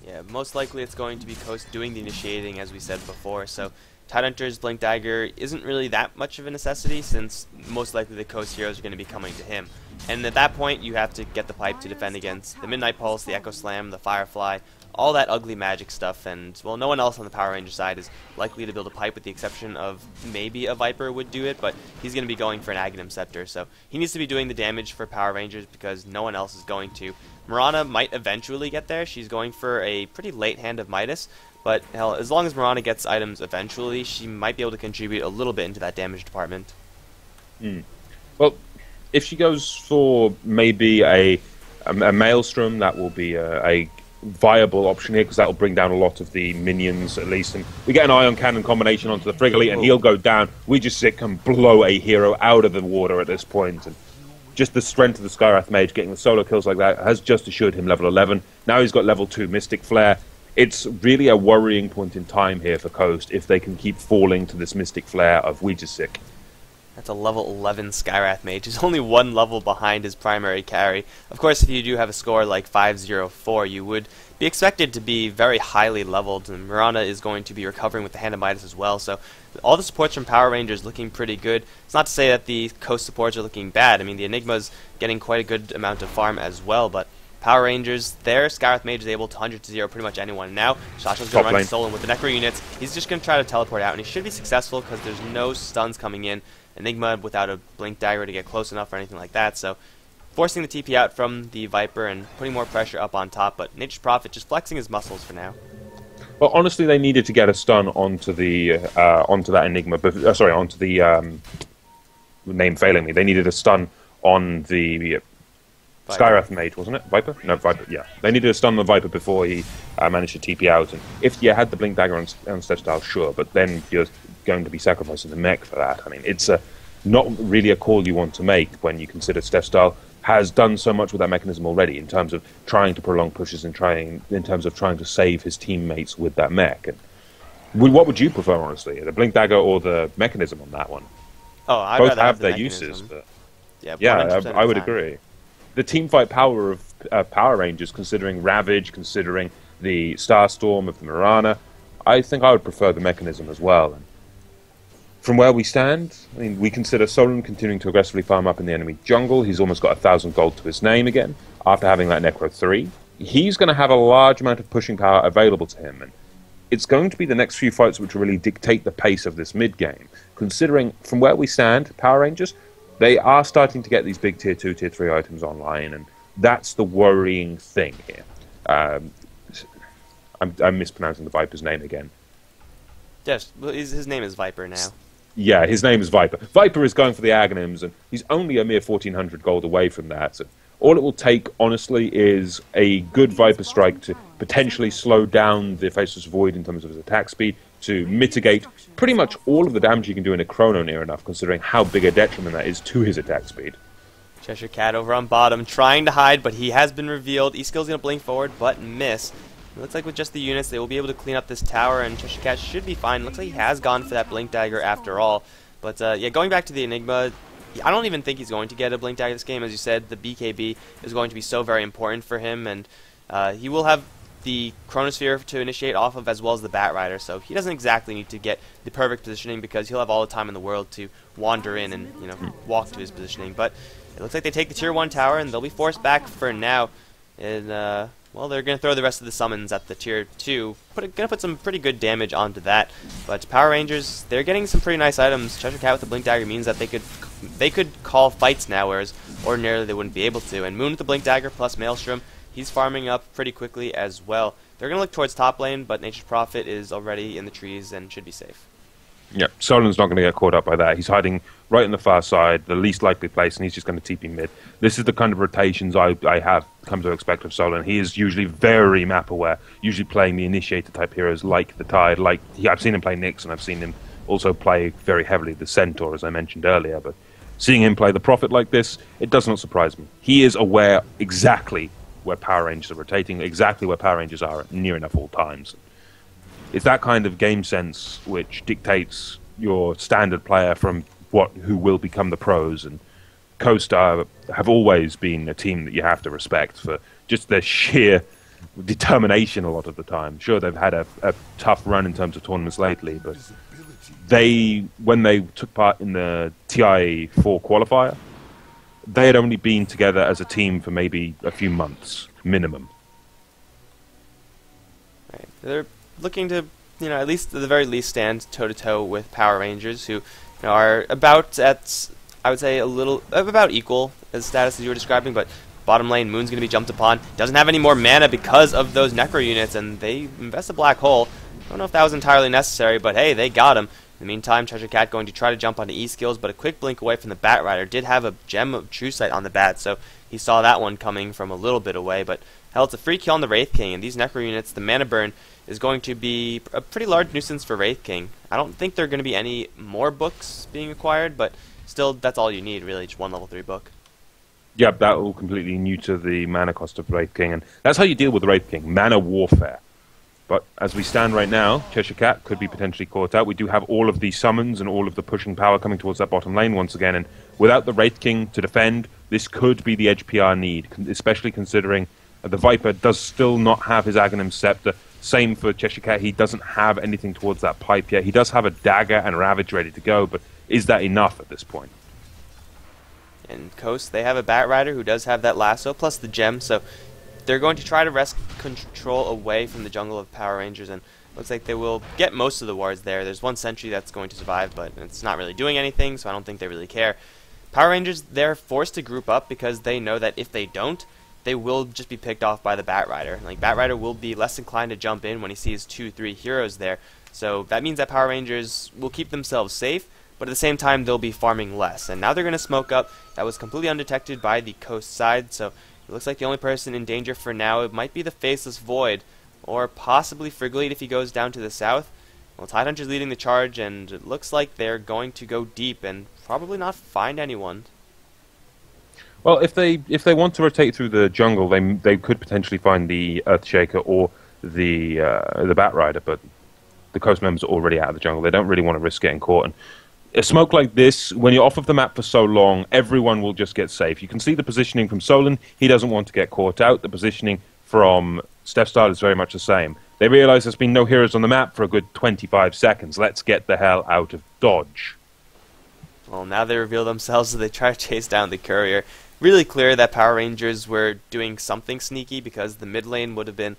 Yeah, most likely it's going to be Coast doing the initiating, as we said before, so Tidehunter's Blink Dagger isn't really that much of a necessity, since most likely the Coast heroes are going to be coming to him. And at that point, you have to get the pipe to defend against the Midnight Pulse, the Echo Slam, the Firefly, all that ugly magic stuff, and, well, no one else on the Power Ranger side is likely to build a pipe with the exception of maybe a Viper would do it, but he's going to be going for an Aghanim Scepter, so he needs to be doing the damage for Power Rangers because no one else is going to. Mirana might eventually get there. She's going for a pretty late hand of Midas, but hell, as long as Mirana gets items eventually, she might be able to contribute a little bit into that damage department. Well, if she goes for maybe a Maelstrom, that will be a viable option here, because that will bring down a lot of the minions at least, and we get an ion cannon combination onto the Frigolite and he'll go down. We just can blow a hero out of the water at this point, and just the strength of the Skywrath Mage getting the solo kills like that has just assured him level 11. Now he's got level 2 Mystic Flare. It's really a worrying point in time here for Coast if they can keep falling to this Mystic Flare of Ouijasik. That's a level 11 Skywrath Mage. He's only one level behind his primary carry. Of course, if you do have a score like 504, you would be expected to be very highly leveled, and Mirana is going to be recovering with the Hand of Midas as well, so all the supports from Power Rangers looking pretty good. It's not to say that the Coast supports are looking bad. I mean, the Enigma's getting quite a good amount of farm as well, but Power Rangers, their Skywrath Mage is able to 100-0 pretty much anyone. Now, Shasha's going to run solo with the Necro units. He's just going to try to teleport out, and he should be successful because there's no stuns coming in. Enigma without a Blink Dagger to get close enough or anything like that, so forcing the TP out from the Viper and putting more pressure up on top, but Nature's Prophet just flexing his muscles for now. Well, honestly, they needed to get a stun onto the onto that Enigma, onto the name failing me. They needed a stun on the Skywrath Mage, wasn't it? Viper? No, Viper, yeah. They needed a stun on the Viper before he managed to TP out, and if you had the Blink Dagger on Step Style, sure, but then you're going to be sacrificing the mech for that. I mean, it's not really a call you want to make when you consider Steph Style has done so much with that mechanism already in terms of trying to prolong pushes and in terms of trying to save his teammates with that mech. And what would you prefer, honestly, the Blink Dagger or the mechanism on that one? Oh, I'd both rather have the their mechanism. uses, but Yeah, I would agree. The teamfight power of Power Rangers, considering Ravage, considering the Starstorm of the Mirana, I think I would prefer the mechanism as well. And from where we stand, I mean, we consider Solon continuing to aggressively farm up in the enemy jungle. He's almost got 1,000 gold to his name again after having that Necro 3. He's going to have a large amount of pushing power available to him, and it's going to be the next few fights which will really dictate the pace of this mid-game. Considering from where we stand, Power Rangers, they are starting to get these big Tier 2, Tier 3 items online, and that's the worrying thing here. I'm mispronouncing the Viper's name again. Yes, well, his name is Viper now. Yeah, his name is Viper. Viper is going for the Aghanims, and he's only a mere 1,400 gold away from that. So all it will take, honestly, is a good Viper strike to potentially slow down the Faceless Void in terms of his attack speed, to mitigate pretty much all of the damage he can do in a Chrono near enough, considering how big a detriment that is to his attack speed. Cheshire Cat over on bottom, trying to hide, but he has been revealed. E-Skill's going to blink forward, but miss. It looks like with just the units, they will be able to clean up this tower, and Cheshire Cat should be fine. Looks like he has gone for that Blink Dagger after all. But, yeah, going back to the Enigma, I don't even think he's going to get a Blink Dagger this game. As you said, the BKB is going to be so very important for him, and he will have the Chronosphere to initiate off of, as well as the Bat Rider, so he doesn't exactly need to get the perfect positioning, because he'll have all the time in the world to wander in and, you know, walk to his positioning. But it looks like they take the Tier 1 tower, and they'll be forced back for now. And, well, they're going to throw the rest of the summons at the Tier 2. Going to put some pretty good damage onto that. But Power Rangers, they're getting some pretty nice items. Cheshire Cat with the Blink Dagger means that they could call fights now, whereas ordinarily they wouldn't be able to. And Moon with the Blink Dagger plus Maelstrom, he's farming up pretty quickly as well. They're going to look towards top lane, but Nature's Prophet is already in the trees and should be safe. Yeah, Solan's not going to get caught up by that. He's hiding right on the far side, the least likely place, and he's just going to TP mid. This is the kind of rotations I have come to expect of Solan. He is usually very map aware, usually playing the initiator type heroes like the Tide. I've seen him play Nyx, and I've seen him also play very heavily the Centaur, as I mentioned earlier. But seeing him play the Prophet like this, it does not surprise me. He is aware exactly where Power Rangers are rotating, exactly where Power Rangers are at near enough all times. It's that kind of game sense which dictates your standard player from who will become the pros. And Coast have always been a team that you have to respect for just their sheer determination a lot of the time. Sure, they've had a tough run in terms of tournaments lately, but when they took part in the TI4 qualifier, they had only been together as a team for maybe a few months, minimum. Right. They're looking to, at least at the very least, stand toe-to-toe with Power Rangers, who are about at, I would say, about equal as status as you were describing, but bottom lane, Moon's going to be jumped upon. Doesn't have any more mana because of those Necro units, and they invest a Black Hole. Don't know if that was entirely necessary, but hey, they got him. In the meantime, Treasure Cat going to try to jump onto E-Skills, but a quick blink away from the Bat Rider. Did have a Gem of True Sight on the Bat, so he saw that one coming from a little bit away, but hell, it's a free kill on the Wraith King, and these Necro units, the mana burn is going to be a pretty large nuisance for Wraith King. I don't think there are going to be any more books being acquired, but still, that's all you need, really, just one level 3 book. Yep, that will completely neuter the mana cost of Wraith King, and that's how you deal with Wraith King, mana warfare. But as we stand right now, Cheshire Cat could be potentially caught out. We do have all of the summons and all of the pushing power coming towards that bottom lane once again, and without the Wraith King to defend, this could be the edge PR need, especially considering the Viper does still not have his Aghanim Scepter. Same for Cheshire Cat, he doesn't have anything towards that pipe yet. He does have a dagger and Ravage ready to go, but is that enough at this point? And Coast, they have a Bat Rider who does have that lasso, plus the gem, so they're going to try to wrest control away from the jungle of Power Rangers, and looks like they will get most of the wards there. There's one sentry that's going to survive, but it's not really doing anything, so I don't think they really care. Power Rangers, they're forced to group up because they know that if they don't, they will just be picked off by the Bat Rider. Like, Bat Rider will be less inclined to jump in when he sees 2-3 heroes there. So that means that Power Rangers will keep themselves safe, but at the same time they'll be farming less. And now they're going to smoke up. That was completely undetected by the Coast side, so it looks like the only person in danger for now, it might be the Faceless Void, or possibly Frigolite if he goes down to the south. Well, Tidehunter's leading the charge, and it looks like they're going to go deep and probably not find anyone. Well, if they want to rotate through the jungle, they could potentially find the Earthshaker or the Bat Rider, but the Coast members are already out of the jungle. They don't really want to risk getting caught. And a smoke like this, when you're off of the map for so long, everyone will just get safe. You can see the positioning from Solan. He doesn't want to get caught out. The positioning from Stefstyle is very much the same. They realize there's been no heroes on the map for a good 25 seconds. Let's get the hell out of Dodge. Well, now they reveal themselves as they try to chase down the courier. Really clear that Power Rangers were doing something sneaky because the mid lane would have been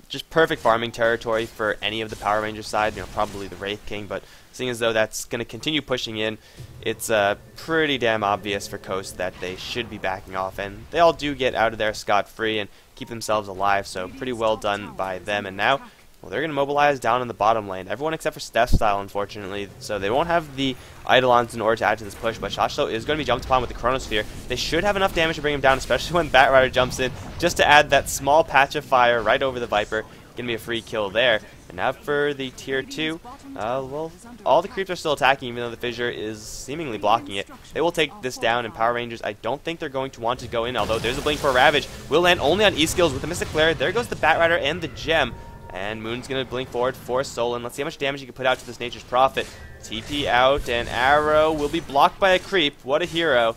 just perfect farming territory for any of the Power Rangers side, probably the Wraith King, but seeing as though that's going to continue pushing in, it's pretty damn obvious for Coast that they should be backing off, and they all do get out of there scot-free and keep themselves alive, so pretty well done by them. And now, well, they're going to mobilize down in the bottom lane. Everyone except for Stefstyle, unfortunately, so they won't have the Eidolons in order to add to this push, but Shashlo is going to be jumped upon with the Chronosphere. They should have enough damage to bring him down, especially when Bat Rider jumps in, just to add that small patch of fire right over the Viper. Going to be a free kill there. And now for the tier 2, well, all the creeps are still attacking, even though the Fissure is seemingly blocking it. They will take this down, and Power Rangers, I don't think they're going to want to go in, although there's a blink for a Ravage. Will land only on E-Skills with the Mystic Flare. There goes the Bat Rider and the Gem. And Moon's going to blink forward for Solan. Let's see how much damage he can put out to this Nature's Prophet. TP out, and Arrow will be blocked by a creep. What a hero.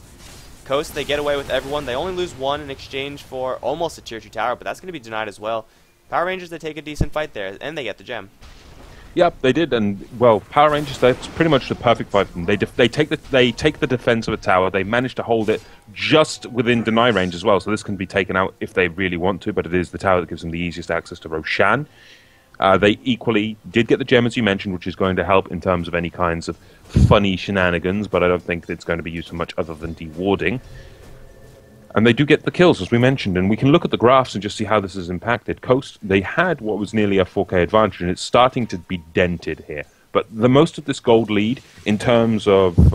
Coast, they get away with everyone. They only lose one in exchange for almost a tier 2 tower, but that's going to be denied as well. Power Rangers, they take a decent fight there, and they get the gem. Yep, they did, and well, Power Rangers, that's pretty much the perfect fight for them. They take the defense of a tower. They manage to hold it just within deny range as well, so this can be taken out if they really want to, but it is the tower that gives them the easiest access to Roshan. They equally did get the gem, as you mentioned, which is going to help in terms of any kinds of funny shenanigans, but I don't think it's going to be used for much other than dewarding. And they do get the kills, as we mentioned, and we can look at the graphs and just see how this is impacted. Coast, they had what was nearly a 4K advantage, and it's starting to be dented here. But the most of this gold lead, in terms of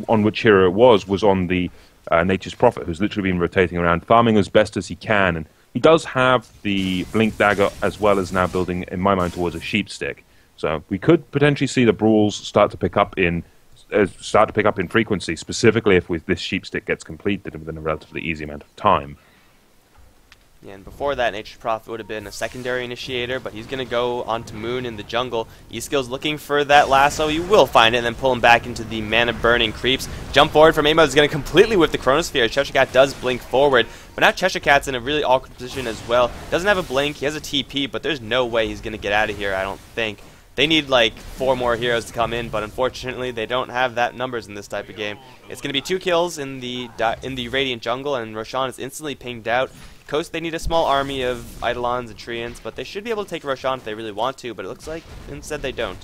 on which hero it was on the Nature's Prophet, who's literally been rotating around, farming as best as he can. And he does have the Blink Dagger, as well as now building, in my mind, towards a Sheep Stick. So we could potentially see the brawls start to pick up in frequency, specifically if this Sheep Stick gets completed within a relatively easy amount of time. Yeah, and before that, Nature's Prophet would have been a secondary initiator, but he's going to go onto Moon in the jungle. E-Skill's looking for that lasso. You will find it, and then pull him back into the mana-burning creeps. Jump forward from Amos is going to completely whip the Chronosphere. Cheshire Cat does blink forward, but now Cheshire Cat's in a really awkward position as well. Doesn't have a blink, he has a TP, but there's no way he's going to get out of here, I don't think. They need like 4 more heroes to come in, but unfortunately they don't have that numbers in this type of game. It's going to be 2 kills in the Radiant jungle, and Roshan is instantly pinged out. Coast, they need a small army of Eidolons and Treants, but they should be able to take Roshan if they really want to, but it looks like instead they don't.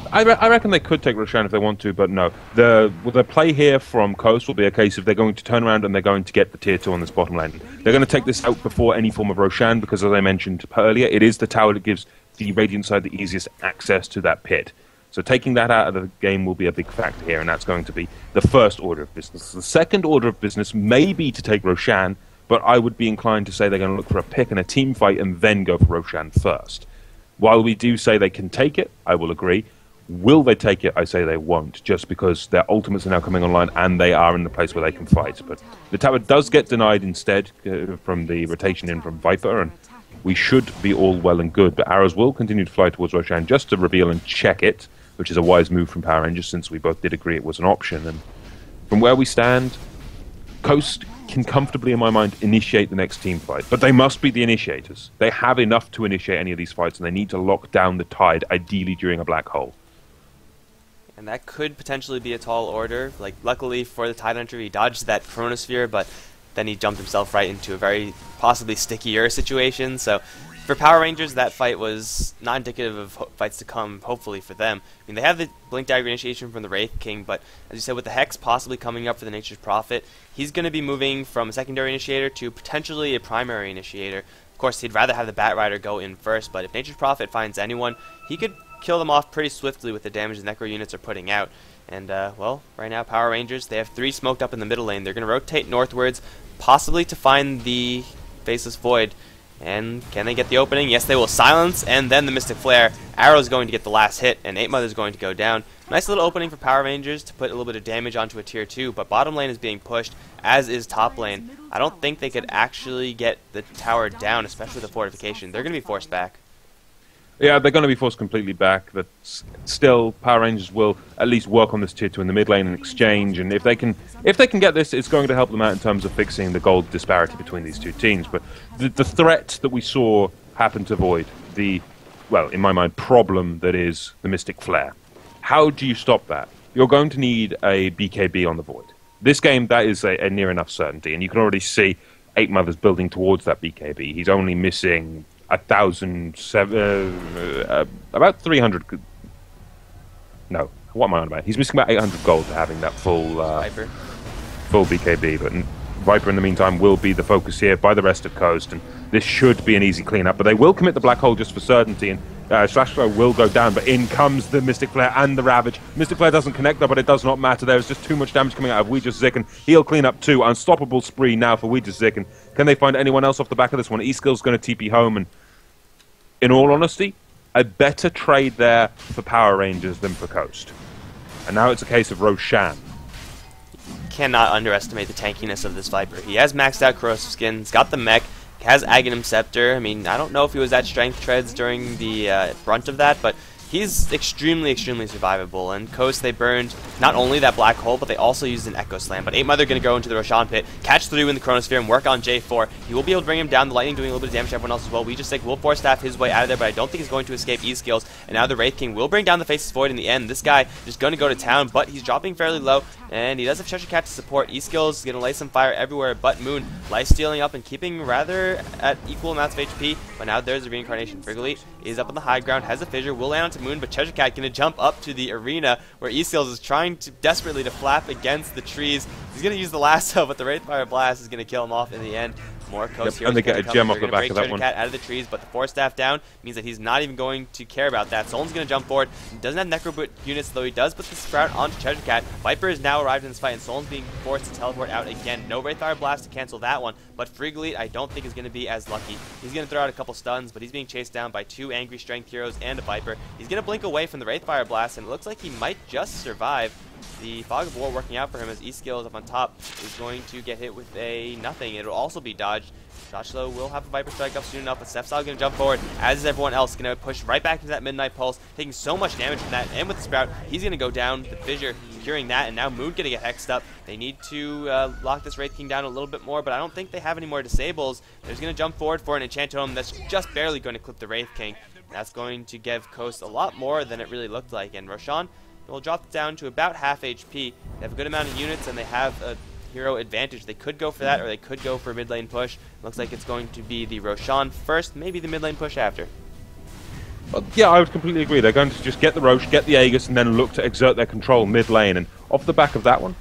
I reckon they could take Roshan if they want to, but no. The play here from Coast will be a case of they're going to turn around and they're going to get the tier 2 on this bottom lane. They're going to take this out before any form of Roshan, because as I mentioned earlier, it is the tower that gives the Radiant side the easiest access to that pit. So taking that out of the game will be a big factor here, and that's going to be the first order of business. The second order of business may be to take Roshan, but I would be inclined to say they're going to look for a pick and a team fight and then go for Roshan first. While we do say they can take it, I will agree. Will they take it? I say they won't, just because their ultimates are now coming online and they are in the place where they can fight. But the tower does get denied instead from the rotation in from Viper, and we should be all well and good. But arrows will continue to fly towards Roshan just to reveal and check it, which is a wise move from Power Rangers since we both did agree it was an option. And from where we stand, Coast can comfortably, in my mind, initiate the next team fight. But they must be the initiators. They have enough to initiate any of these fights, and they need to lock down the tide, ideally during a black hole. And that could potentially be a tall order. Like, luckily for the Tide Hunter, he dodged that Chronosphere, but then he jumped himself right into a very possibly stickier situation. So for Power Rangers, that fight was not indicative of fights to come, hopefully, for them. I mean, they have the Blink Dagger initiation from the Wraith King, but as you said, with the Hex possibly coming up for the Nature's Prophet, he's going to be moving from a secondary initiator to potentially a primary initiator. Of course, he'd rather have the Bat Rider go in first, but if Nature's Prophet finds anyone, he could kill them off pretty swiftly with the damage the Necro units are putting out. And, well, right now, Power Rangers, they have 3 smoked up in the middle lane. They're going to rotate northwards, possibly to find the Faceless Void. And can they get the opening? Yes, they will. Silence, and then the Mystic Flare. Arrow's going to get the last hit, and 8 Mother's going to go down. Nice little opening for Power Rangers to put a little bit of damage onto a tier 2, but bottom lane is being pushed, as is top lane. I don't think they could actually get the tower down, especially the fortification. They're going to be forced back. Yeah, they're going to be forced completely back, but still, Power Rangers will at least work on this tier 2 in the mid lane and exchange, and if they can get this, it's going to help them out in terms of fixing the gold disparity between these two teams. But the threat that we saw happen to Void, the, well, in my mind, problem that is the Mystic Flare. How do you stop that? You're going to need a BKB on the Void. This game, that is a near enough certainty, and you can already see 8 Mothers building towards that BKB. He's only missing 1,007, about 300. No, what am I on about? He's missing about 800 gold to having that full BKB. But Viper, in the meantime, will be the focus here by the rest of Coast, and this should be an easy cleanup. But they will commit the black hole just for certainty, and Slashflow will go down. But in comes the Mystic Flare and the Ravage. Mystic Flare doesn't connect though, but it does not matter. There is just too much damage coming out of Ouija Zik, and he'll clean up too. Unstoppable spree now for Ouija Zik, and can they find anyone else off the back of this one? E-Skill's going to TP home, and in all honesty, a better trade there for Power Rangers than for Coast. And now it's a case of Roshan. Cannot underestimate the tankiness of this Viper. He has maxed out corrosive skin, he's got the mech, has Aghanim Scepter. I mean, I don't know if he was at strength treads during the brunt of that, but he's extremely, extremely survivable. And Coast, they burned not only that black hole, but they also used an Echo Slam. But 8 Mother going to go into the Roshan pit, catch 3 in the Chronosphere, and work on J4. He will be able to bring him down. The Lightning doing a little bit of damage to everyone else as well. We just will force staff his way out of there, but I don't think he's going to escape E-Skills. And now the Wraith King will bring down the Faceless Void in the end. This guy just going to go to town, but he's dropping fairly low, and he does have Cheshire Cat to support. E-Skills is going to lay some fire everywhere, but Moon life stealing up and keeping rather at equal amounts of HP. But now there's the reincarnation. Frigolite is up on the high ground, has a fissure, will land onto Moon, but Cheshire Cat going to jump up to the arena where E-Skills is trying to desperately to flap against the trees. He's going to use the lasso, but the Wraithfire Blast is going to kill him off in the end. More Coast Yep, and they get a gem off the back of that one. Cat out of the trees, but the Force Staff down means that he's not even going to care about that. Solan's going to jump forward. He doesn't have Necroboot units, though he does put the Sprout onto Treasure Cat. Viper has now arrived in this fight, and Solan's being forced to teleport out again. No Wraithfire Blast to cancel that one, but Frigolite I don't think is going to be as lucky. He's going to throw out a couple stuns, but he's being chased down by 2 Angry Strength heroes and a Viper. He's going to blink away from the Wraithfire Blast, and it looks like he might just survive. The Fog of War working out for him as E-Skill is up on top, is going to get hit with a nothing. It'll also be dodged. Shoshlo will have a Viper Strike up soon enough, but Sefsal going to jump forward, as is everyone else. Going to push right back into that Midnight Pulse, taking so much damage from that, and with the Sprout, he's going to go down. The Fissure securing that, and now Moon going to get hexed up. They need to lock this Wraith King down a little bit more, but I don't think they have any more disables. They're going to jump forward for an Enchant Tome that's just barely going to clip the Wraith King. That's going to give Coast a lot more than it really looked like, and Roshan will drop it down to about half HP. They have a good amount of units, and they have a hero advantage. They could go for that, or they could go for a mid lane push. Looks like it's going to be the Roshan first, maybe the mid lane push after. Well, yeah, I would completely agree. They're going to just get the Rosh, get the Aegis, and then look to exert their control mid lane. And off the back of that one,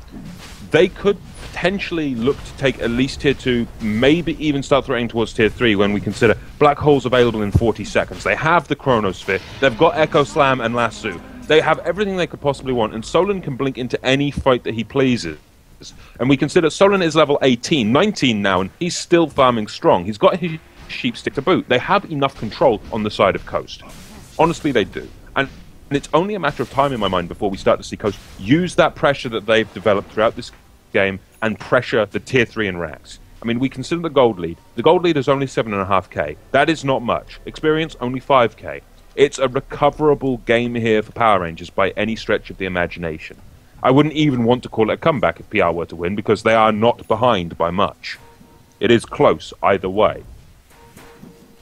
they could potentially look to take at least tier 2, maybe even start threatening towards tier 3 when we consider Black Holes available in 40 seconds. They have the Chronosphere, they've got Echo Slam and Lasso. They have everything they could possibly want, and Solan can blink into any fight that he pleases. And we consider Solan is level 18, 19 now, and he's still farming strong. He's got his sheep stick to boot. They have enough control on the side of Coast. Honestly, they do. And it's only a matter of time in my mind before we start to see Coast use that pressure that they've developed throughout this game and pressure the tier 3 and ranks. I mean, we consider the gold lead. The gold lead is only 7.5k. That is not much. Experience, only 5k. It's a recoverable game here for Power Rangers by any stretch of the imagination. I wouldn't even want to call it a comeback if PR were to win, because they are not behind by much. It is close either way.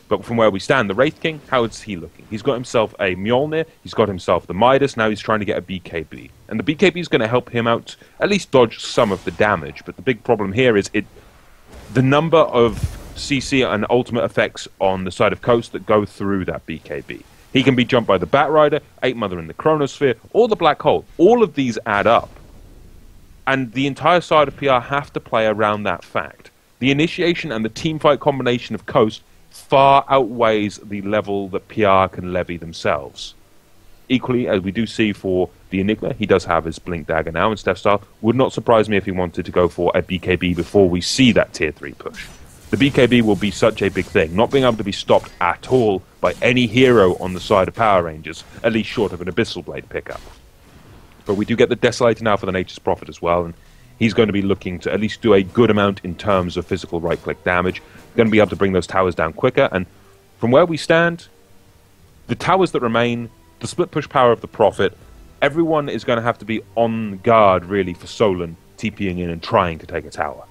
But from where we stand, the Wraith King, how is he looking? He's got himself a Mjolnir, he's got himself the Midas, now he's trying to get a BKB. And the BKB is going to help him out, at least dodge some of the damage. But the big problem here is the number of CC and ultimate effects on the side of Coast that go through that BKB. He can be jumped by the Batrider, 8 Mother in the Chronosphere, or the Black Hole. All of these add up. And the entire side of PR have to play around that fact. The initiation and the teamfight combination of Coast far outweighs the level that PR can levy themselves. Equally, as we do see for the Enigma, he does have his Blink Dagger now, and Steph Style would not surprise me if he wanted to go for a BKB before we see that tier 3 push. The BKB will be such a big thing, not being able to be stopped at all by any hero on the side of Power Rangers, at least short of an Abyssal Blade pickup. But we do get the Desolator now for the Nature's Prophet as well, and he's going to be looking to at least do a good amount in terms of physical right-click damage. Going to be able to bring those towers down quicker, and from where we stand, the towers that remain, the split push power of the Prophet, everyone is going to have to be on guard, really, for Solan TPing in and trying to take a tower.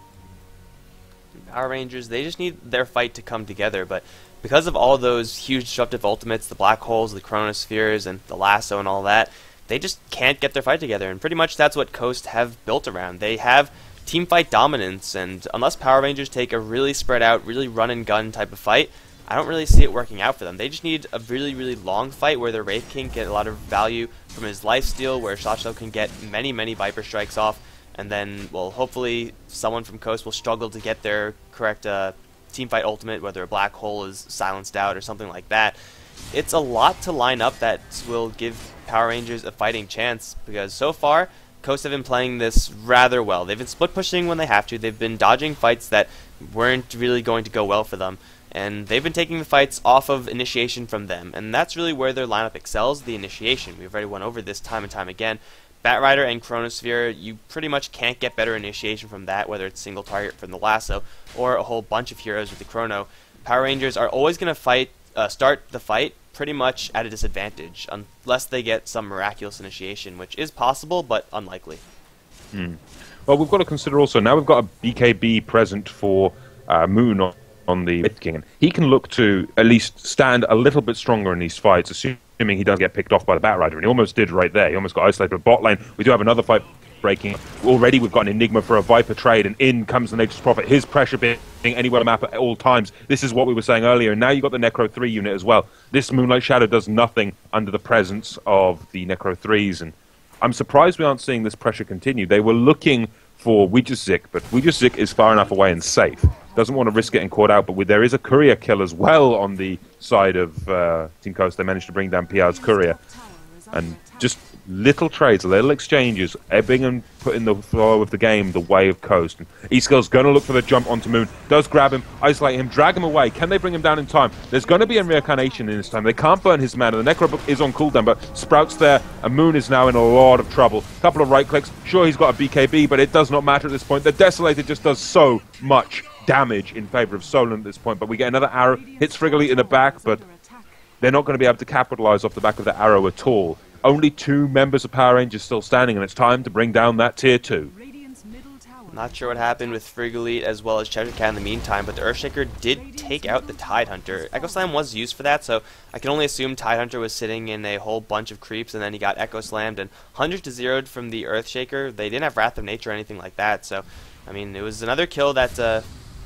Power Rangers, they just need their fight to come together, but because of all those huge disruptive ultimates, the Black Holes, the Chronospheres, and the Lasso and all that, they just can't get their fight together, and pretty much that's what Coast have built around. They have teamfight dominance, and unless Power Rangers take a really spread out, really run-and-gun type of fight, I don't really see it working out for them. They just need a really, really long fight where their Wraith King get a lot of value from his lifesteal, where Shoshlo can get many, many Viper Strikes off, and then, well, hopefully someone from Coast will struggle to get their correct teamfight ultimate, whether a Black Hole is silenced out or something like that. It's a lot to line up that will give Power Rangers a fighting chance, because so far, Coast have been playing this rather well. They've been split pushing when they have to. They've been dodging fights that weren't really going to go well for them. And they've been taking the fights off of initiation from them. And that's really where their lineup excels, the initiation. We've already went over this time and time again. Batrider and Chronosphere, you pretty much can't get better initiation from that, whether it's single target from the Lasso or a whole bunch of heroes with the Chrono. Power Rangers are always going to start the fight pretty much at a disadvantage, unless they get some miraculous initiation, which is possible, but unlikely. Well, we've got to consider also, now we've got a BKB present for Moon on the Wraith King, and he can look to at least stand a little bit stronger in these fights, assuming he doesn't get picked off by the Batrider, and he almost did right there. He almost got isolated bot lane. We do have another fight breaking. Already we've got an Enigma for a Viper trade, and in comes the Nature's Prophet. His pressure being anywhere on the map at all times. This is what we were saying earlier, and now you've got the Necro 3 unit as well. This Moonlight Shadow does nothing under the presence of the Necro 3s, and I'm surprised we aren't seeing this pressure continue. They were looking for Wijasik, but Wijasik is far enough away and safe. Doesn't want to risk getting caught out, but there is a courier kill as well on the side of Team Coast. They managed to bring down PR's courier. And just little trades, little exchanges, ebbing and putting the flow of the game the way of Coast. And eSkill's going to look for the jump onto Moon, does grab him, isolate him, drag him away. Can they bring him down in time? There's going to be a reincarnation in this time. They can't burn his mana. The Necro is on cooldown, but Sprout's there, and Moon is now in a lot of trouble. Couple of right clicks. Sure, he's got a BKB, but it does not matter at this point. The Desolator just does so much damage in favor of Solon at this point, but we get another arrow, hits Frigolite in the back, but they're not going to be able to capitalize off the back of the arrow at all. Only 2 members of Power Rangers still standing, and it's time to bring down that tier 2. Not sure what happened with Frigolite as well as Cheshire Cat in the meantime, but the Earthshaker did take out the Tidehunter. Echo Slam was used for that, so I can only assume Tidehunter was sitting in a whole bunch of creeps, and then he got Echo Slammed and 100 to 0'd from the Earthshaker. They didn't have Wrath of Nature or anything like that, so I mean, it was another kill that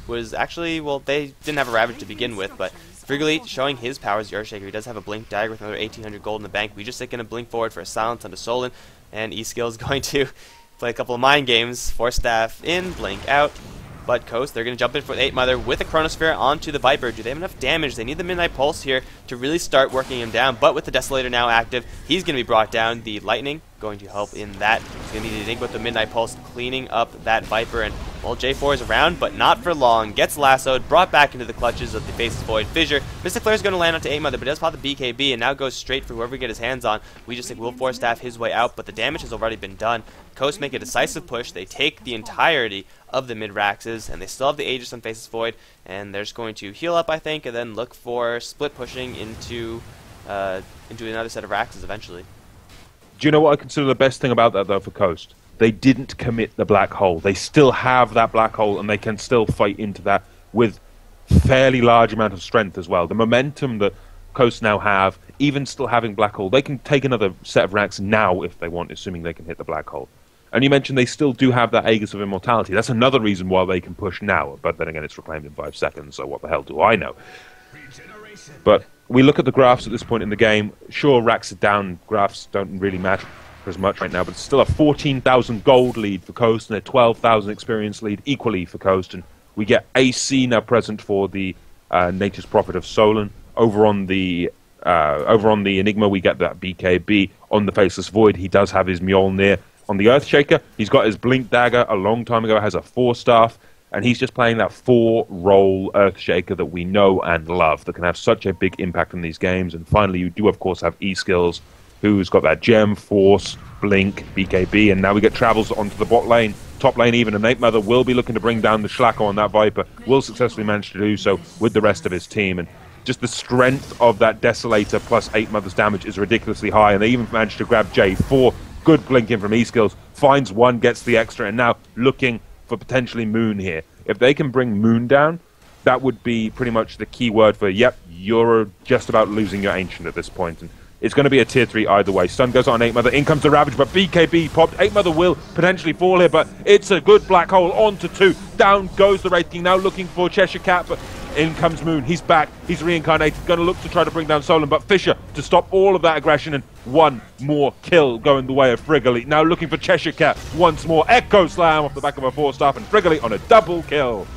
was actually, well, they didn't have a Ravage to begin with, but Frigolite showing his powers, the Earthshaker. He does have a Blink Dagger with another 1800 gold in the bank. We just going to blink forward for a silence onto Solon, and eSkill is going to play a couple of mind games. Force Staff in, blink out. But Coast, they're going to jump in for 8 Mother with a Chronosphere onto the Viper. Do they have enough damage? They need the Midnight Pulse here to really start working him down. But with the Desolator now active, he's going to be brought down. The Lightning going to help in that. He's going to need to think with the Midnight Pulse, cleaning up that Viper. And, well, J4 is around, but not for long. Gets lassoed, brought back into the clutches of the Faceless Void Fissure. Mystic Flare is going to land onto 8 Mother, but does pop the BKB and now goes straight for whoever he get his hands on. We just think will Force Staff his way out, but the damage has already been done. Coast make a decisive push. They take the entirety of the mid-Raxes, and they still have the Aegis on Faceless Void, and they're just going to heal up, I think, and then look for split pushing into another set of Raxes eventually. Do you know what I consider the best thing about that, though, for Coast? They didn't commit the black hole. They still have that black hole, and they can still fight into that with fairly large amount of strength as well. The momentum that Coast now have, even still having black hole, they can take another set of racks now if they want, assuming they can hit the black hole. And you mentioned they still do have that Aegis of Immortality. That's another reason why they can push now. But then again, it's reclaimed in 5 seconds, so what the hell do I know? But we look at the graphs at this point in the game. Sure, racks are down. Graphs don't really matter as much right now, but it's still a 14,000 gold lead for Coast and a 12,000 experience lead equally for Coast. And we get AC now present for the Nature's Prophet of Solon. Over on the Enigma, we get that BKB. On the Faceless Void, he does have his Mjolnir. On the Earthshaker, he's got his Blink Dagger a long time ago, has a 4-staff, and he's just playing that 4-role Earthshaker that we know and love, that can have such a big impact in these games. And finally, you do, of course, have eSkills, who's got that Gem, Force, Blink, BKB, and now we get Travels onto the bot lane, top lane even, and 8 Mother will be looking to bring down the Schlacker on that Viper, will successfully manage to do so with the rest of his team. And just the strength of that Desolator plus 8 Mother's damage is ridiculously high, and they even managed to grab J4. Good blinking from eSkills, finds one, gets the extra, and now looking for potentially Moon here. If they can bring Moon down, that would be pretty much the key word for, yep, you're just about losing your Ancient at this point. And it's going to be a tier 3 either way. Stun goes on 8 Mother, in comes the Ravage, but BKB popped. 8 Mother will potentially fall here, but it's a good black hole onto 2. Down goes the Wraith King, now looking for Cheshire Cat, but in comes Moon. He's back. He's reincarnated. Going to look to try to bring down Solon, but Fisher to stop all of that aggression, and one more kill going the way of Frigolite. Now looking for Cheshire Cat once more. Echo Slam off the back of a 4-staff, and Frigolite on a double kill.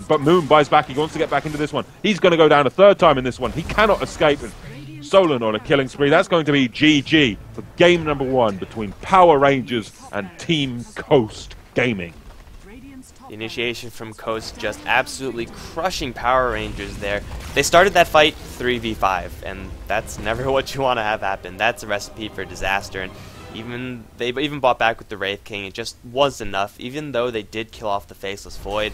But Moon buys back. He wants to get back into this one. He's going to go down a 3rd time in this one. He cannot escape. And Solon on a killing spree. That's going to be GG for game number 1 between Power Rangers and Team Coast Gaming. The initiation from Coast just absolutely crushing Power Rangers there. They started that fight 3v5, and that's never what you want to have happen. That's a recipe for disaster, and they even bought back with the Wraith King. It just wasn't enough, even though they did kill off the Faceless Void.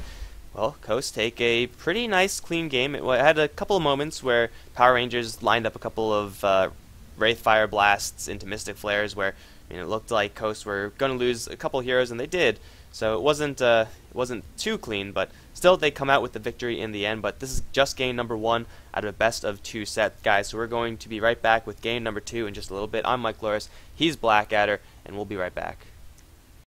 Well, Coast take a pretty nice, clean game. It had a couple of moments where Power Rangers lined up a couple of Wraith Fire Blasts into Mystic Flares where it looked like Coast were going to lose a couple heroes, and they did. So it wasn't too clean, but still they come out with the victory in the end. But this is just game number 1 out of a best of 2 set, guys. So we're going to be right back with game number 2 in just a little bit. I'm Mike Loris, he's Blackadder, and we'll be right back.